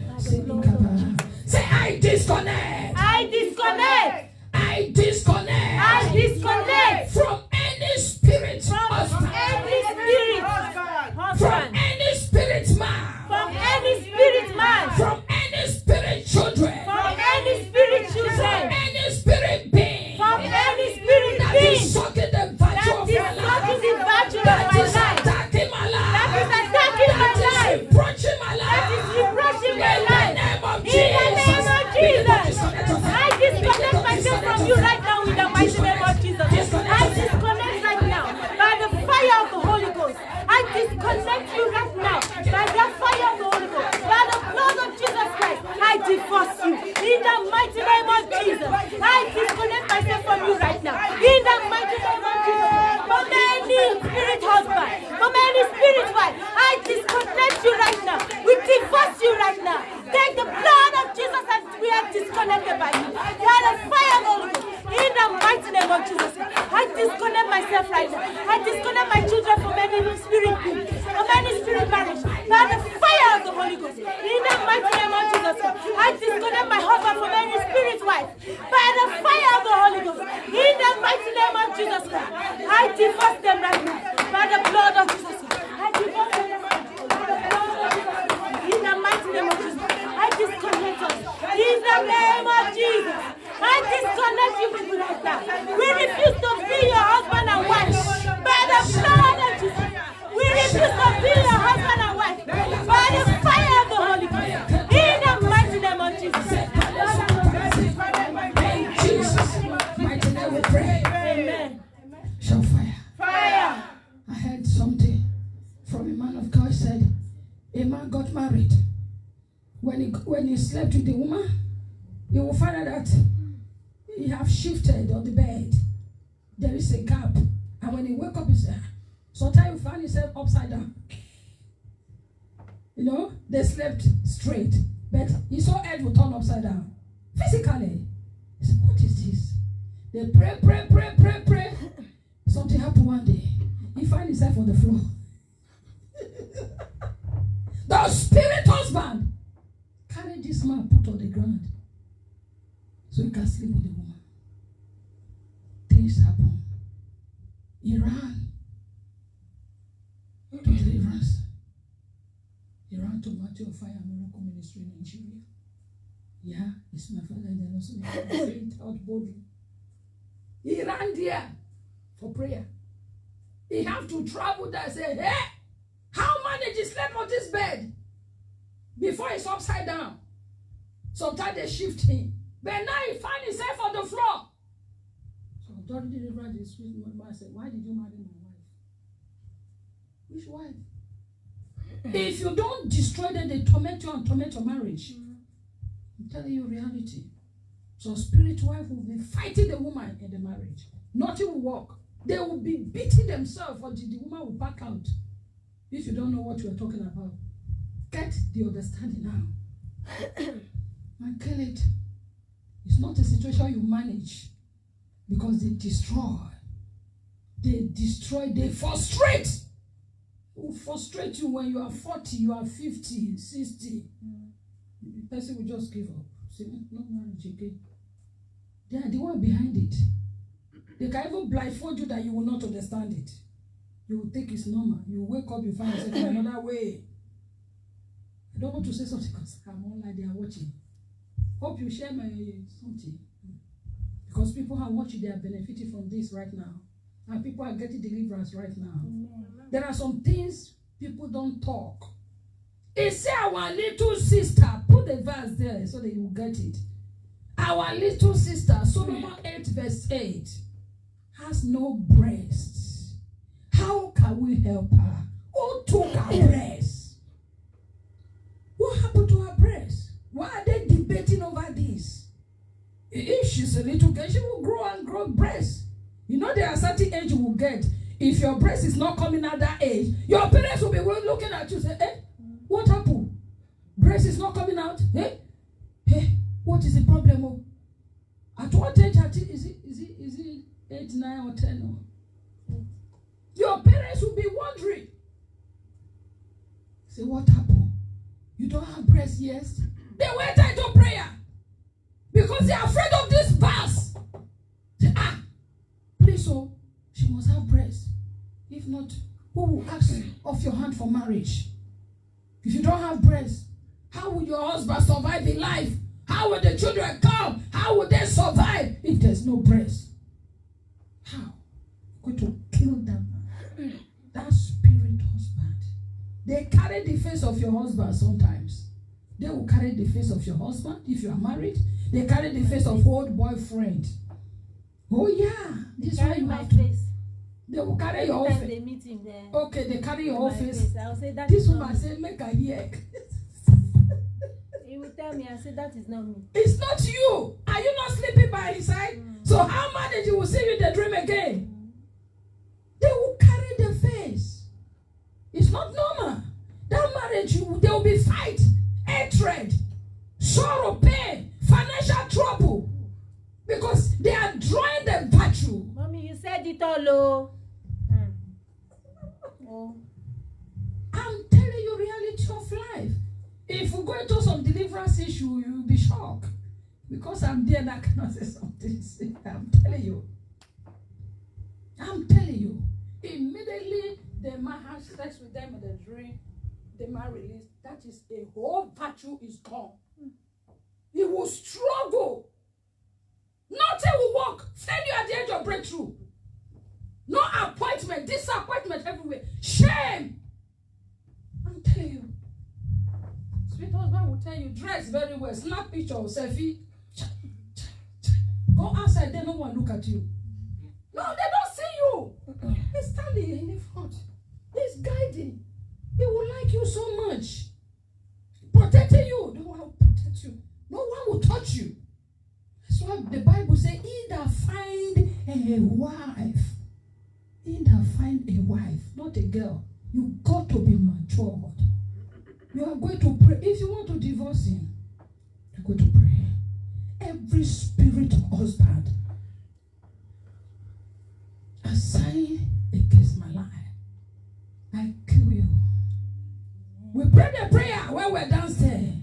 Say, I disconnect. I disconnect. I disconnect. I disconnect From any spirit from husband. any spirit From husband, any spirit man. from any spirit man, From any spirit children. from any spirit From children, any spirit being. from any spirit That being is sucking the virtue that of is my life. sucking the virtue of That my is life, attacking my life. that is attacking my That life, is reproaching my life. that is reproaching my In the life. name of In the name of Jesus. Jesus, I disconnect myself from you right now in the mighty name of Jesus. I disconnect right now by the fire of the Holy Ghost. I disconnect you right now by the fire of the Holy Ghost. By the blood of Jesus Christ, I divorce you. In the mighty name of Jesus, I disconnect myself from you right now. In the mighty name of Jesus, from any spirit husband, from any spirit wife, I disconnect you right now. We divorce you right now. Take the blood of Jesus and we are disconnected by you. By the fire of the Holy Ghost. In the mighty name of Jesus, I disconnect myself right now. I disconnect my children from any spirit being, from any spirit marriage. By the fire of the Holy Ghost. In the mighty name of Jesus, I disconnect my husband from any spirit wife. By the fire of the Holy Ghost. In the mighty name of Jesus, I divorce them right now. By the blood of Jesus, I divorce them. In the mighty name of Jesus, I disconnect us. In the name of Jesus, I disconnect you people right now. We refuse to be your husband and wife. By the blood of Jesus, we refuse to be your husband and wife. By the fire of the Holy Ghost. In the mighty name of Jesus. In Jesus' mighty name we pray. Amen. Shout fire. Fire. I heard something from a man of God said, a man got married. When he slept with the woman, he will find out that he have shifted on the bed. There is a gap. And when he wake up, he said, sometimes he find himself upside down. You know, they slept straight. But his whole head will turn upside down. Physically. He said, what is this? They pray. Something happened one day. He find himself on the floor. The spirit husband carried this man, put on the ground, so he can sleep with the woman. Things happen. He ran to deliverance. He ran to Matthew Fire Miracle Ministry in Nigeria. Yeah, it's my father in the also say it out boldly. He ran there for prayer. He have to travel there and say, hey, how manage he slept on this bed before he's upside down? Sometimes they shift him. But now he find himself on the floor. So God delivered this man said, why did you marry my wife? Which wife? If you don't destroy them, they torment you and torment your marriage. I'm telling you reality. So spirit wife will be fighting the woman in the marriage. Nothing will work. They will be beating themselves, or the woman will back out. If you don't know what you are talking about, get the understanding now. And kill it. It's not a situation you manage, because they destroy. They frustrate. It will frustrate you when you are 40, you are 50, 60. The person will just give up. Say, no marriage again. They are the one behind it. They can even blindfold you that you will not understand it. You will think it's normal. You will wake up, you find yourself in another way. I don't want to say something because I'm online, they are watching. Hope you share my something. Because people are watching, they are benefiting from this right now. And people are getting deliverance right now. Amen. There are some things people don't talk. It said our little sister, put the verse there so that you will get it. Our little sister, Solomon 8 verse 8, has no breasts. How can we help her? Who took her breasts? What happened to her breasts? Why are they debating over this? If she's a little girl, she will grow and grow breasts. You know there are certain age you will get. If your breast is not coming at that age, your parents will be looking at you and say, hey, what happened? Breast is not coming out? Hey, what is the problem? Oh? At what age? Is it 8, 9, or 10? Oh? Your parents will be wondering. Say, what happened? You don't have breast, yes? They went into prayer because they are afraid of this verse. Say, please, so she must have breast. If not, who will ask of your hand for marriage? If you don't have breast, how will your husband survive in life? How will the children come? How will they survive if there's no breast? How? You're going to kill them. That spirit husband. They carry the face of your husband sometimes. They will carry the face of your husband if you are married. They carry the face of old boyfriend. Oh yeah, this is why you have to. They will carry your face. They meet him there. Okay, they carry your face. I'll say that. This woman say, make a hear. He will tell me, I say that is not me. It's not you. Are you not sleeping by his side? So how mad you will see you in the dream again? They will carry the face. It's not normal. That marriage, there will be fight, hatred, sorrow, pain, financial trouble. Because they are drawing the virtue. Mommy, you said it all, oh. Oh. I'm telling you reality of life. If we go into some deliverance issue, you will be shocked. Because I'm there and I cannot say something. I'm telling you. I'm telling you. Immediately, the man has sex with them in the dream. The man released. That is a whole virtue is gone. He will struggle. Nothing will work. Failure at the edge of breakthrough. No appointment. Disappointment everywhere. Shame. I'm telling you. Sweet husband will tell you, dress very well. Snap picture or selfie. Go outside, then no one look at you. No, they don't see you. He's standing in the front. He's guiding. He will like you so much. Protecting you. No one will protect you. No one will touch you. That's why the Bible says, he that find a wife. He that find a wife, not a girl. You got to be matured. You are going to pray. If you want to divorce him, you're going to pray. Every spirit husband assigned against my life, I kill you. We prayed a prayer when we're downstairs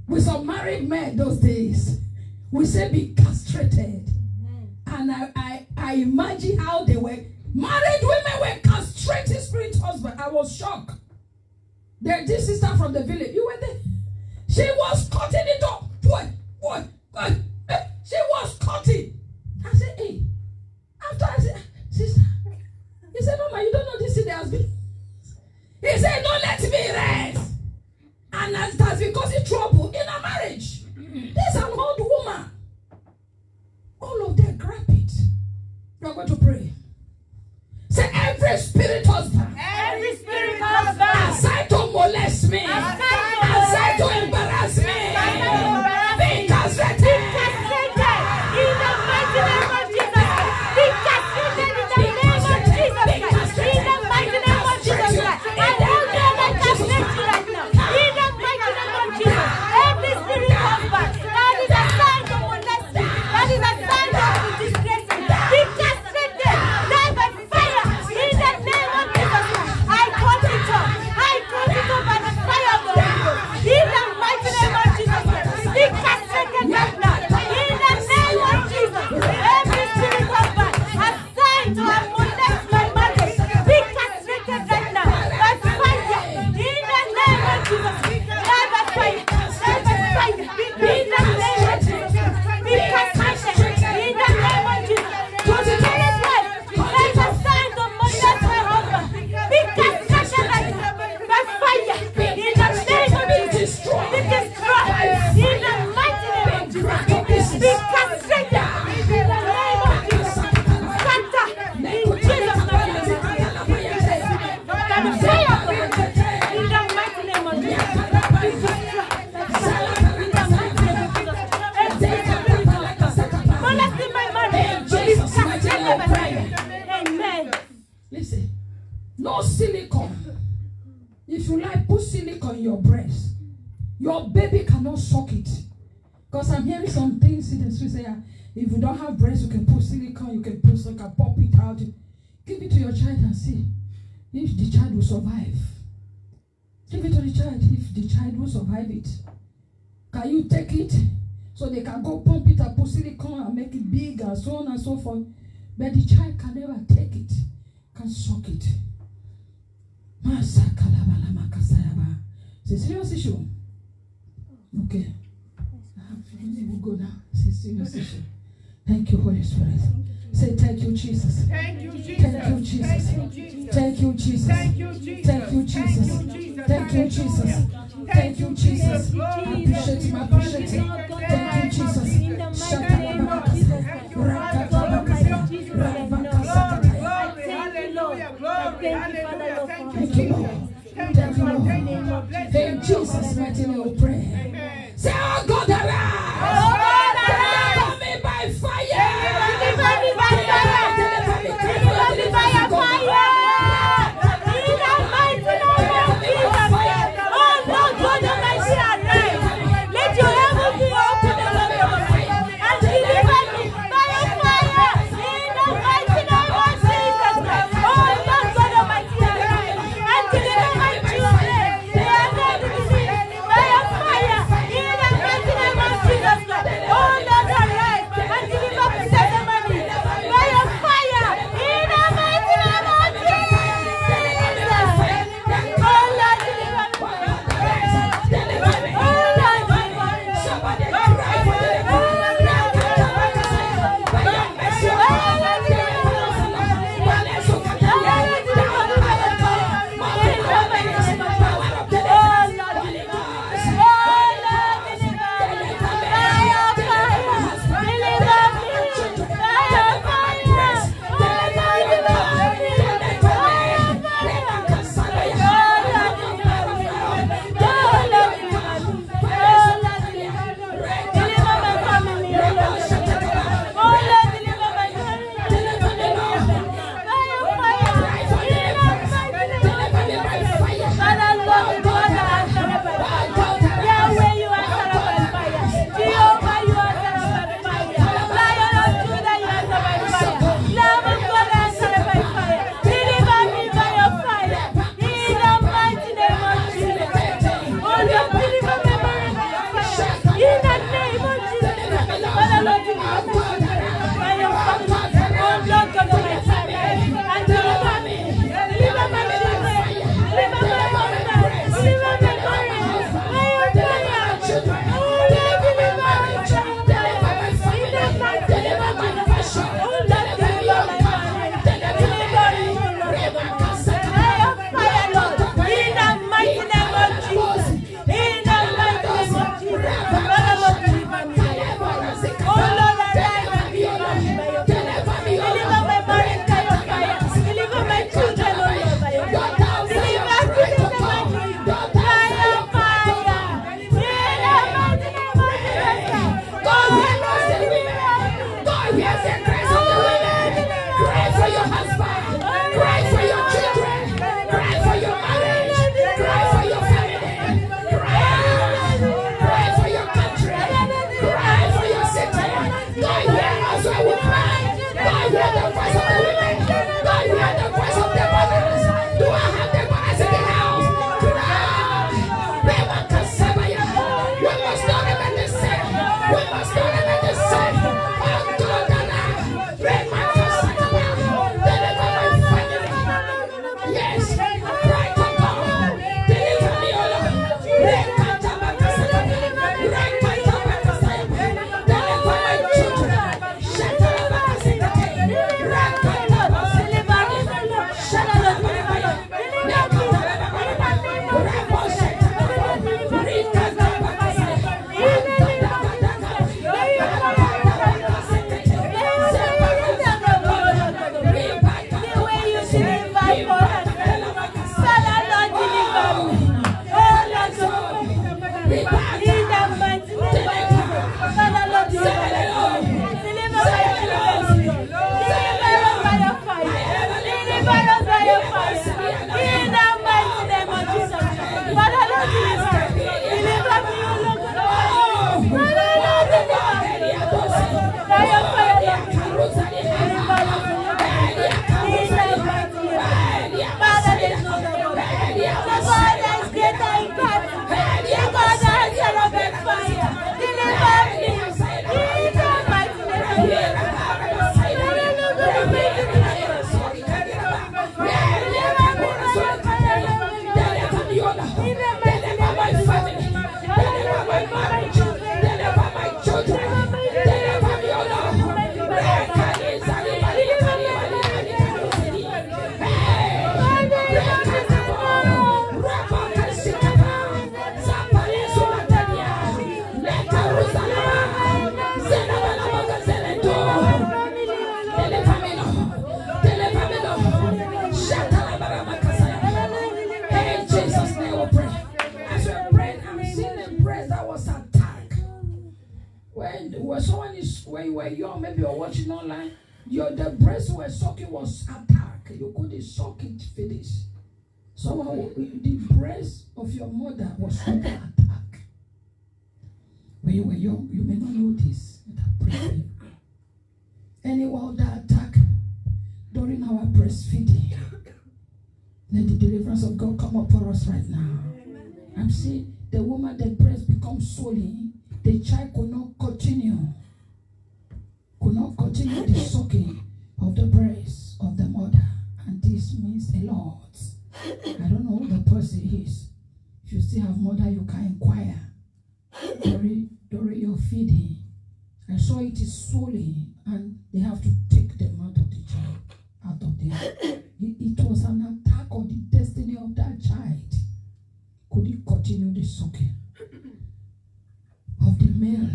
with some married men those days. We said be castrated. And I imagine how they were. Married women were castrating spirit husband. I was shocked. This sister from the village, you were there. She was cutting it up. What? She was cutting. I said, hey. After I said, sister. He said, Mama, you don't know this city has been. He said, don't let me rest. And that's because it's trouble in a marriage. There's an old woman. All of them grab it. You're going to pray. Say, every spirit husband. Every spirit husband. Assigned to molest me. Assigned to embarrass me. Be castrated. In the mighty name of Jesus. Be castrated in the Your baby cannot suck it. Because I'm hearing some things in the street say, if you don't have breast, you can put silicone, you can put silicone, pop it out. Give it to your child and see if the child will survive. Give it to the child if the child will survive it. Can you take it? So they can go pump it and put silicone and make it big and so on and so forth. But the child can never take it, can suck it. It's a serious issue. Okay. We'll go now. It's a serious issue. Thank you, Holy Spirit. Say thank you, Jesus. Thank you, Jesus. Thank you, Jesus. Thank you, Jesus. Thank you, Jesus. Thank you, Jesus. Thank you, Jesus. Thank you, Jesus. Appreciate him, appreciate him. Thank you, Jesus. Thank you, Lord. Thank you, Lord. In Jesus' mighty name we pray. Say, oh God, arise. Oh God, arise. Deliver me by fire. Deliver me by fire. Deliver me by your fire. In the mighty name of Jesus. Oh Lord God Almighty, arise. Let your heaven be open above me and deliver me by your fire. In the mighty name of Jesus. Oh Lord God Almighty, arise and deliver my children. They are not deceived by your fire. In the mighty name of Jesus. the breast that was attacked. When you were young, maybe you're watching online, the breast you were sucking was attacked. You couldn't suck it finish. Somehow the breast of your mother was under attack. When you were young, you may not notice that. Any other attack during our breastfeeding, let the deliverance of God come up for us right now. I'm seeing the woman, the breast becomes swollen. The child could not continue the sucking of the breast of the mother. And this means a lot. I don't know who the person is. If you still have mother, you can inquire during your feeding. I saw it is swollen and they have to take the mouth of the child out of there. It was an attack on the destiny of that child. Could he continue the sucking of the male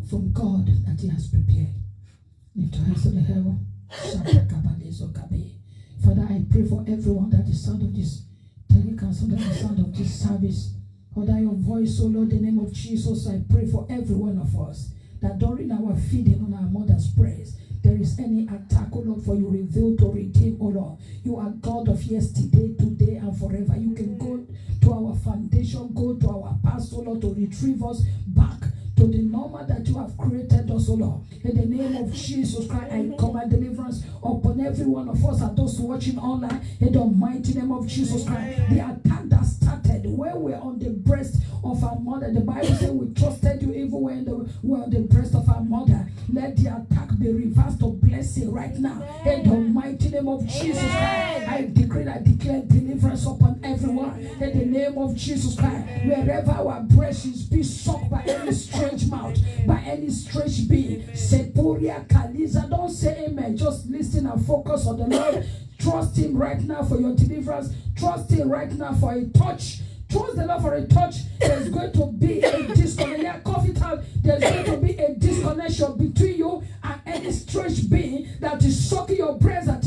from God that he has prepared? Lift your hands to the heaven. Father, I pray for everyone that is sound of this telecast, under the sound of this service, under your voice, oh Lord, in the name of Jesus, I pray for every one of us that during our feeding on our mother's breast, there is any attack, oh Lord, for you reveal to redeem, oh Lord. You are God of yesterday, today, and forever. You can go to our foundation, go to our past, oh Lord, to retrieve us back to the normal that you have created us, oh Lord. In the name of Jesus Christ, I command deliverance upon every one of us and those watching online. In the mighty name of Jesus Christ, the attack that started where we're on the breast of our mother. The Bible says we trusted you even when we're on the breast of our mother. Let the attack be reversed to blessing right now. In the mighty name of Jesus Christ, I decree, I declare deliverance upon everyone. In the name of Jesus Christ, wherever our breast is being sucked by any strange mouth, by any strange being, Sepuria Kaliza, don't say amen. Just listen and focus on the Lord. Trust him right now for your deliverance. Trust him right now for a touch. Trust the Lord for a touch. There's going to be a disconnection. Cough it out. There's going to be a disconnection between you and any strange being that is sucking your breast, that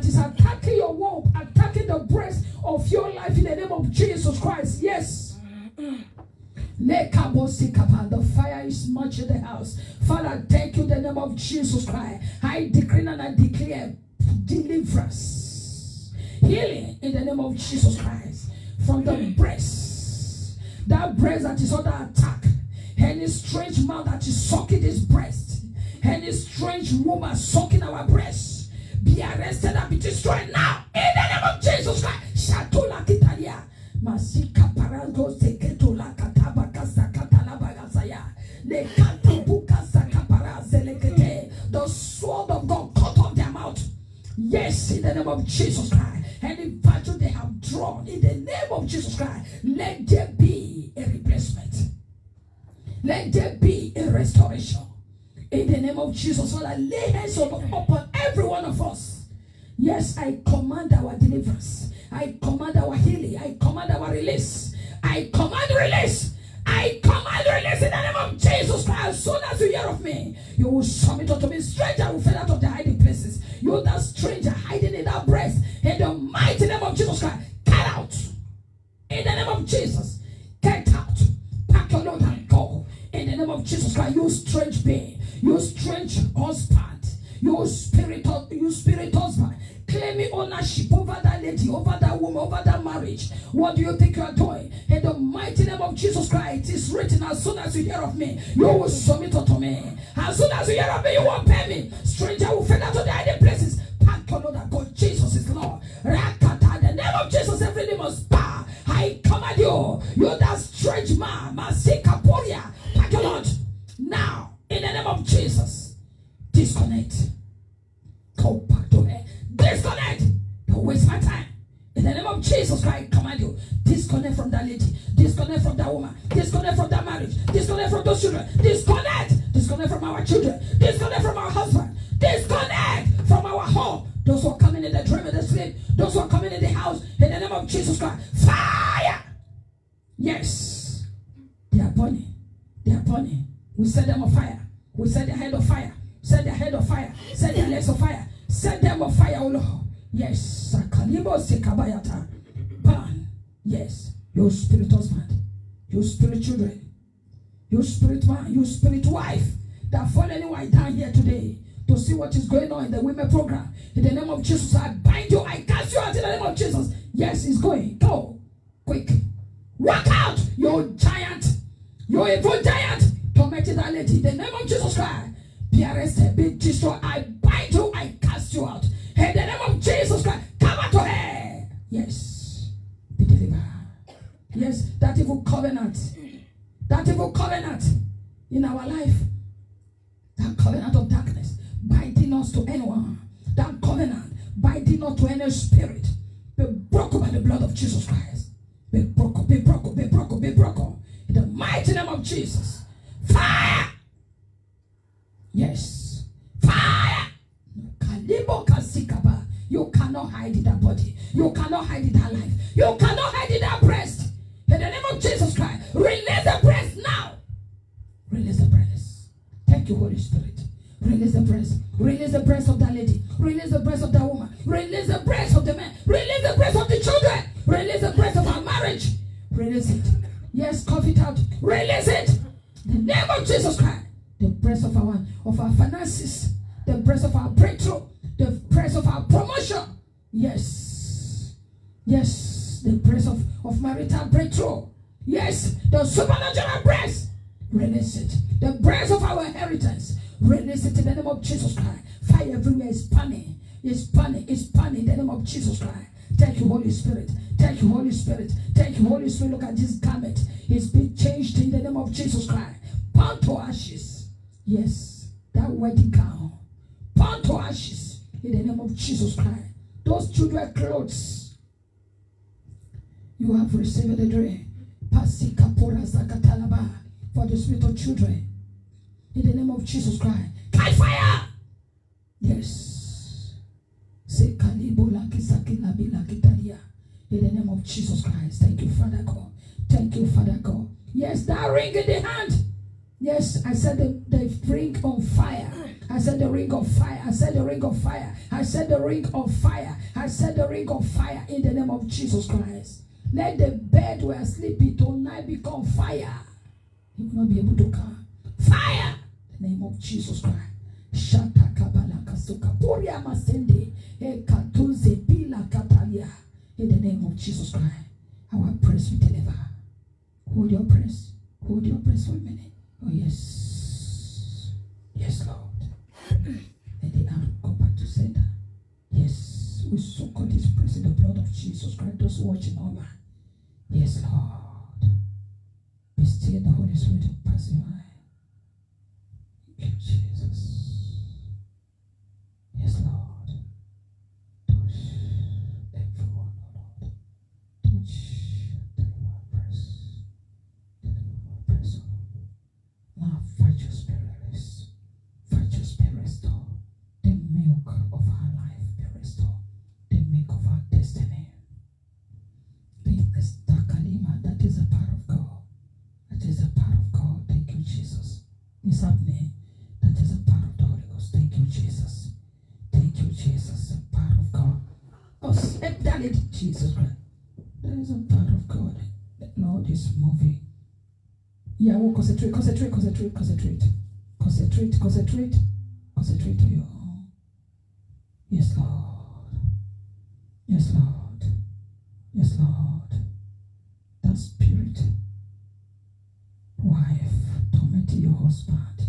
is attacking your womb, attacking the breast of your life in the name of Jesus Christ. Yes. The fire is much in the house. Father, thank you in the name of Jesus Christ. I decree and I declare deliverance, healing in the name of Jesus Christ from the breast. That breast that is under attack. Any strange mouth that is sucking this breast. Any strange woman sucking our breast. Be arrested and be destroyed now in the name of Jesus Christ. Shatula Kitalia. Masika Parago Seketula Katabaka Sakatala Bagasaya. Le Katabuka Sakapara Zelekete. The sword of God cut off their mouth. Yes, in the name of Jesus Christ. Any virtue they have drawn in the name of Jesus Christ, let there be a replacement. Let there be a restoration. In the name of Jesus, Father, lay hands upon every one of us. Yes, I command our deliverance. I command our healing. I command our release. I command release. I command release in the name of Jesus Christ. As soon as you hear of me, you will submit unto me. Stranger will fade out of their hiding places. You, that stranger hiding in that breast, in the mighty name of Jesus Christ, get out. In the name of Jesus, get out. Pack your load and go. In the name of Jesus Christ, you strange being, you strange husband, you spirit husband, claiming ownership over that lady, over that woman, over that marriage. What do you think you are doing? In the mighty name of Jesus Christ, it is written, as soon as you hear of me, you will submit unto me. As soon as you hear of me, you won't pay me. Stranger will fade out to the hiding places. Pack your load and go. Jesus is Lord. Rakata, in the name of Jesus, every name must bow. I command you, you that strange man, Masika Poria, pack your load. Now, in the name of Jesus, disconnect. Go back to her. Disconnect. Don't waste my time. In the name of Jesus Christ, I command you. Disconnect from that lady. Disconnect from that woman. Disconnect from that marriage. Disconnect from those children. Disconnect. Disconnect from our children. Disconnect from our husband. Disconnect from our home. Those who are coming in the dream and the sleep. Those who are coming in the house. In the name of Jesus Christ. Fire. Yes. They are burning. They are burning. We set them on fire. We set their head on fire. Set their head on fire. Set their legs on fire. Set them on fire, oh Lord. Yes. Sakalibo sekabayata. Burn. Yes. Your spirit husband. You spirit children, you spirit man, you spirit wife that fall anyone down here today to see what is going on in the women program. In the name of Jesus, I bind you, I cast you out in the name of Jesus. Yes, it's going. Go. Quick. Walk out, you giant, you evil giant, tormenting that lady. In the name of Jesus Christ, be arrested, be destroyed. I bind you, I cast you out. In the name of Jesus Christ, come out to her. Yes, be delivered. Yes, that evil covenant in our life, that covenant of darkness, binding us to anyone, that covenant binding us to any spirit, be broken by the blood of Jesus Christ. Be broken, be broken, be broken, be broken. In the mighty name of Jesus. Fire! Yes. Fire! You cannot hide in that body. You cannot hide in that life. You cannot hide in that breast. In the name of Jesus Christ, release the breast now. Release the breast. Thank you, Holy Spirit. Release the breast. Release the breast of that lady. Release the breast of that woman. Release the breast of the man. Release the breast of the children. Release the breast of our marriage. Release it. Yes, cough it out. Release it. In the name of Jesus Christ. The breast of our finances. The breast of our breakthrough. The breast of our promotion. Yes. Yes. The breast of marital breakthrough. Yes. The supernatural breast. Release it. The breast of our inheritance. Release it in the name of Jesus Christ. Fire everywhere is burning. It's burning. It's burning in the name of Jesus Christ. Thank you, Holy Spirit. Thank you, Holy Spirit. Thank you, Holy Spirit. Look at this garment. It's been changed in the name of Jesus Christ. Burn to ashes. Yes. That wedding gown. Burn to ashes in the name of Jesus Christ. Those children clothes. You have received the dream. For the spirit of children. In the name of Jesus Christ. Catch fire! Yes. In the name of Jesus Christ. Thank you, Father God. Thank you, Father God. Yes, that ring in the hand. Yes, I said the ring on fire. I said the ring of fire. I said the ring of fire. I said the ring of fire. I said the ring of fire in the name of Jesus Christ. Let the bed where sleeping tonight become fire. You will not be able to come. Fire! In the name of Jesus Christ. Shata kabala kasuka poria masende ekatuze bila katalia. In the name of Jesus Christ, our praise will deliver. Hold your praise. Hold your praise for a minute. Oh yes. Yes, Lord. Let the arm go back to center. Yes. We soak all this praise in the blood of Jesus Christ. Those watching online. Yes, Lord. Be still, the Holy Spirit will pass you by. Thank you, Jesus. Yes, Lord. Touch everyone, Lord. Touch, deliver our press. Deliver our press, Lord. Now, fight your spirit, release. Fight your spirit, restore. The milk of our life be restored. The milk of our destiny. That is a part of God. That is a part of God. Thank you, Jesus. It's happening. That is a part of the Holy Ghost. Thank you, Jesus. Thank you, Jesus. A part of God. Oh, that is Jesus Christ. That is a part of God. The Lord is moving. Yeah, we'll concentrate to you. Yes, Lord. Yes, Lord. Yes, Lord. That spirit, wife, tormenting your husband,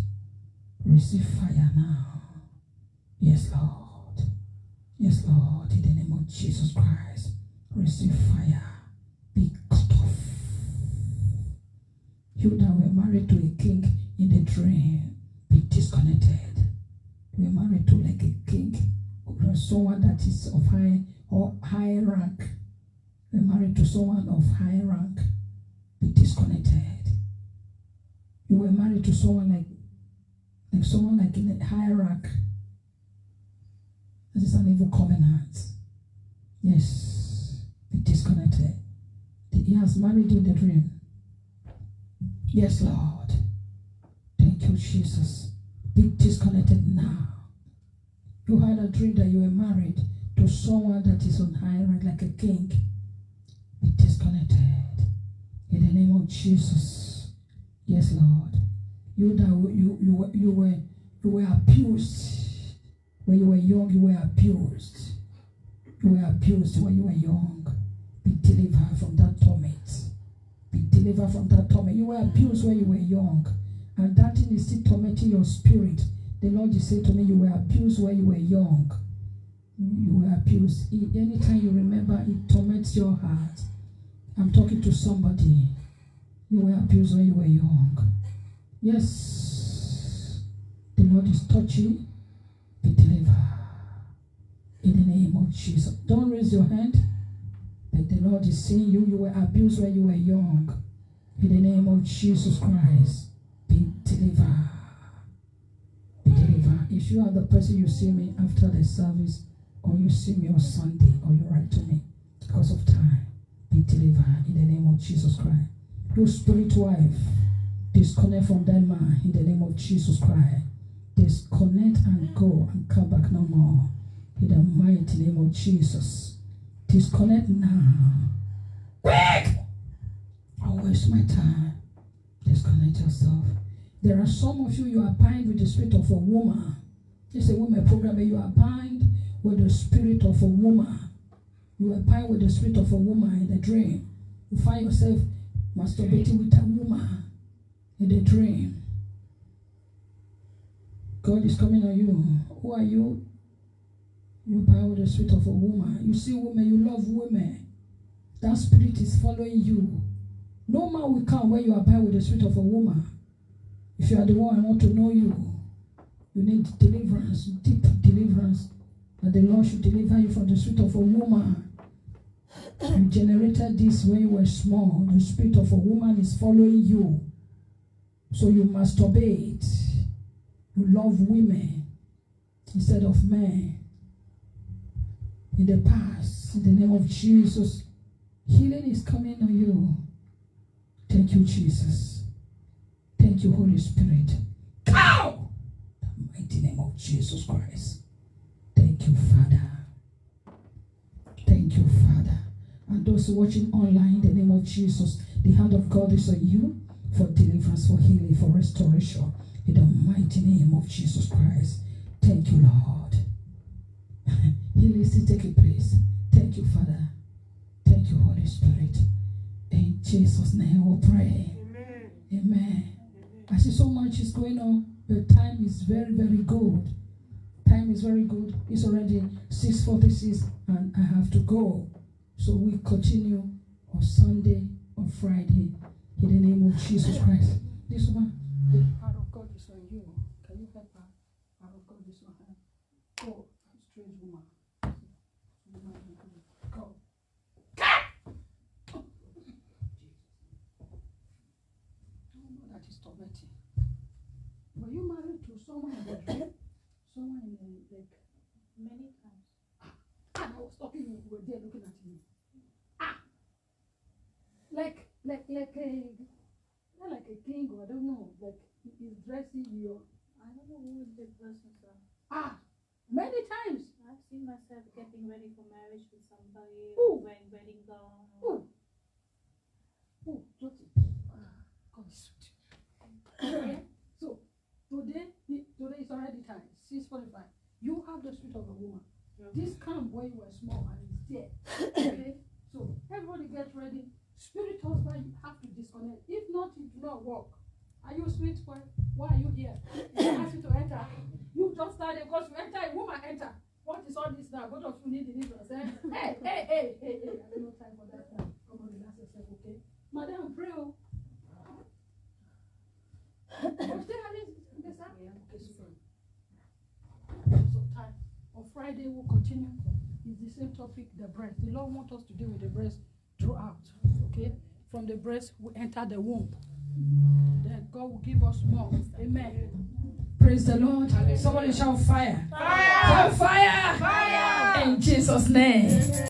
receive fire now. Yes, Lord. Yes, Lord. In the name of Jesus Christ, receive fire. Be cut off. You that were married to a king in the dream, be disconnected. You were married to like a king, or someone that is of high rank. You're married to someone of high rank, be disconnected. You were married to someone like someone like in a high rank. This is an evil covenant. Yes, be disconnected. He has married you in the dream. Yes, Lord. Thank you, Jesus. Be disconnected now. You had a dream that you were married to someone that is on high rank like a king. Be disconnected. In the name of Jesus. Yes, Lord. You were abused. When you were young, you were abused. You were abused when you were young. Be delivered from that torment. Be delivered from that torment. You were abused when you were young. And that thing is still tormenting your spirit. The Lord just said to me, you were abused when you were young. You were abused. Anytime you remember, it torments your heart. I'm talking to somebody. You were abused when you were young. Yes. The Lord is touching. Be delivered. In the name of Jesus. Don't raise your hand. But the Lord is saying you were abused when you were young. In the name of Jesus Christ. Be delivered. Be delivered. If you are the person you see me after the service, or you see me on Sunday, or you write to me because of time, be delivered in the name of Jesus Christ. Your spirit wife, disconnect from that man in the name of Jesus Christ. Disconnect and go and come back no more in the mighty name of Jesus. Disconnect now. Quick! I'll waste my time. Disconnect yourself. There are some of you are bound with the spirit of a woman. It's a woman program, you are bound with the spirit of a woman. You are bound with the spirit of a woman in a dream. You find yourself masturbating with a woman in a dream. God is coming on you. Who are you? You're bound with the spirit of a woman. You see women, you love women. That spirit is following you. No man will come when you are bound with the spirit of a woman. If you are the one I want to know you, you need deliverance, deep deliverance. That the Lord should deliver you from the spirit of a woman. You generated this when you were small. The spirit of a woman is following you. So you masturbate. You love women instead of men. In the past, in the name of Jesus, healing is coming on you. Thank you, Jesus. Thank you, Holy Spirit. Ow! In the mighty name of Jesus Christ. Thank you, Father. Thank you, Father. And those watching online, in the name of Jesus, the hand of God is on you for deliverance, for healing, for restoration. In the mighty name of Jesus Christ. Thank you, Lord. Healing is taking place. Thank you, Father. Thank you, Holy Spirit. In Jesus' name we pray. Amen. Amen. I see so much is going on. The time is very, very good. Time is very good. It's already 6:46 and I have to go. So we continue on Sunday, on Friday, in the name of Jesus Christ. This one, the power of God is on you. Can you help her? The power of God is on her. Go, strange woman. Go. That is tormenting. Were you married to someone in the dream? Someone in the, like, Many times. I was talking, you were there looking at me. Like a, not like a king, or I don't know, like he's dressing you. I don't know who is this person, sir. Many times. I've seen myself getting ready for marriage with somebody, Who? wearing wedding gown. Who? Jyoti. God is sweet. Okay? So today is already time. 6:45. You have the spirit of a woman. This come when you were small and it's there. Okay? So everybody get ready. Spirit husband, you have to disconnect. If not, it will not work. Are you sweet boy? Why are you here? You ask you to enter. You just started because you enter, a woman enter. What is all this now? Both of you need deliverance. Hey. I have no time for that now. Come on, relax yourself, okay? Madam, pray. So time. On Friday we'll continue. It's the same topic, the breast. The Lord wants us to deal with the breast throughout. Okay? From the breast we enter the womb. Then God will give us more. Amen. Praise the Lord. Somebody shout fire. Fire! Shout fire! Fire! In Jesus' name.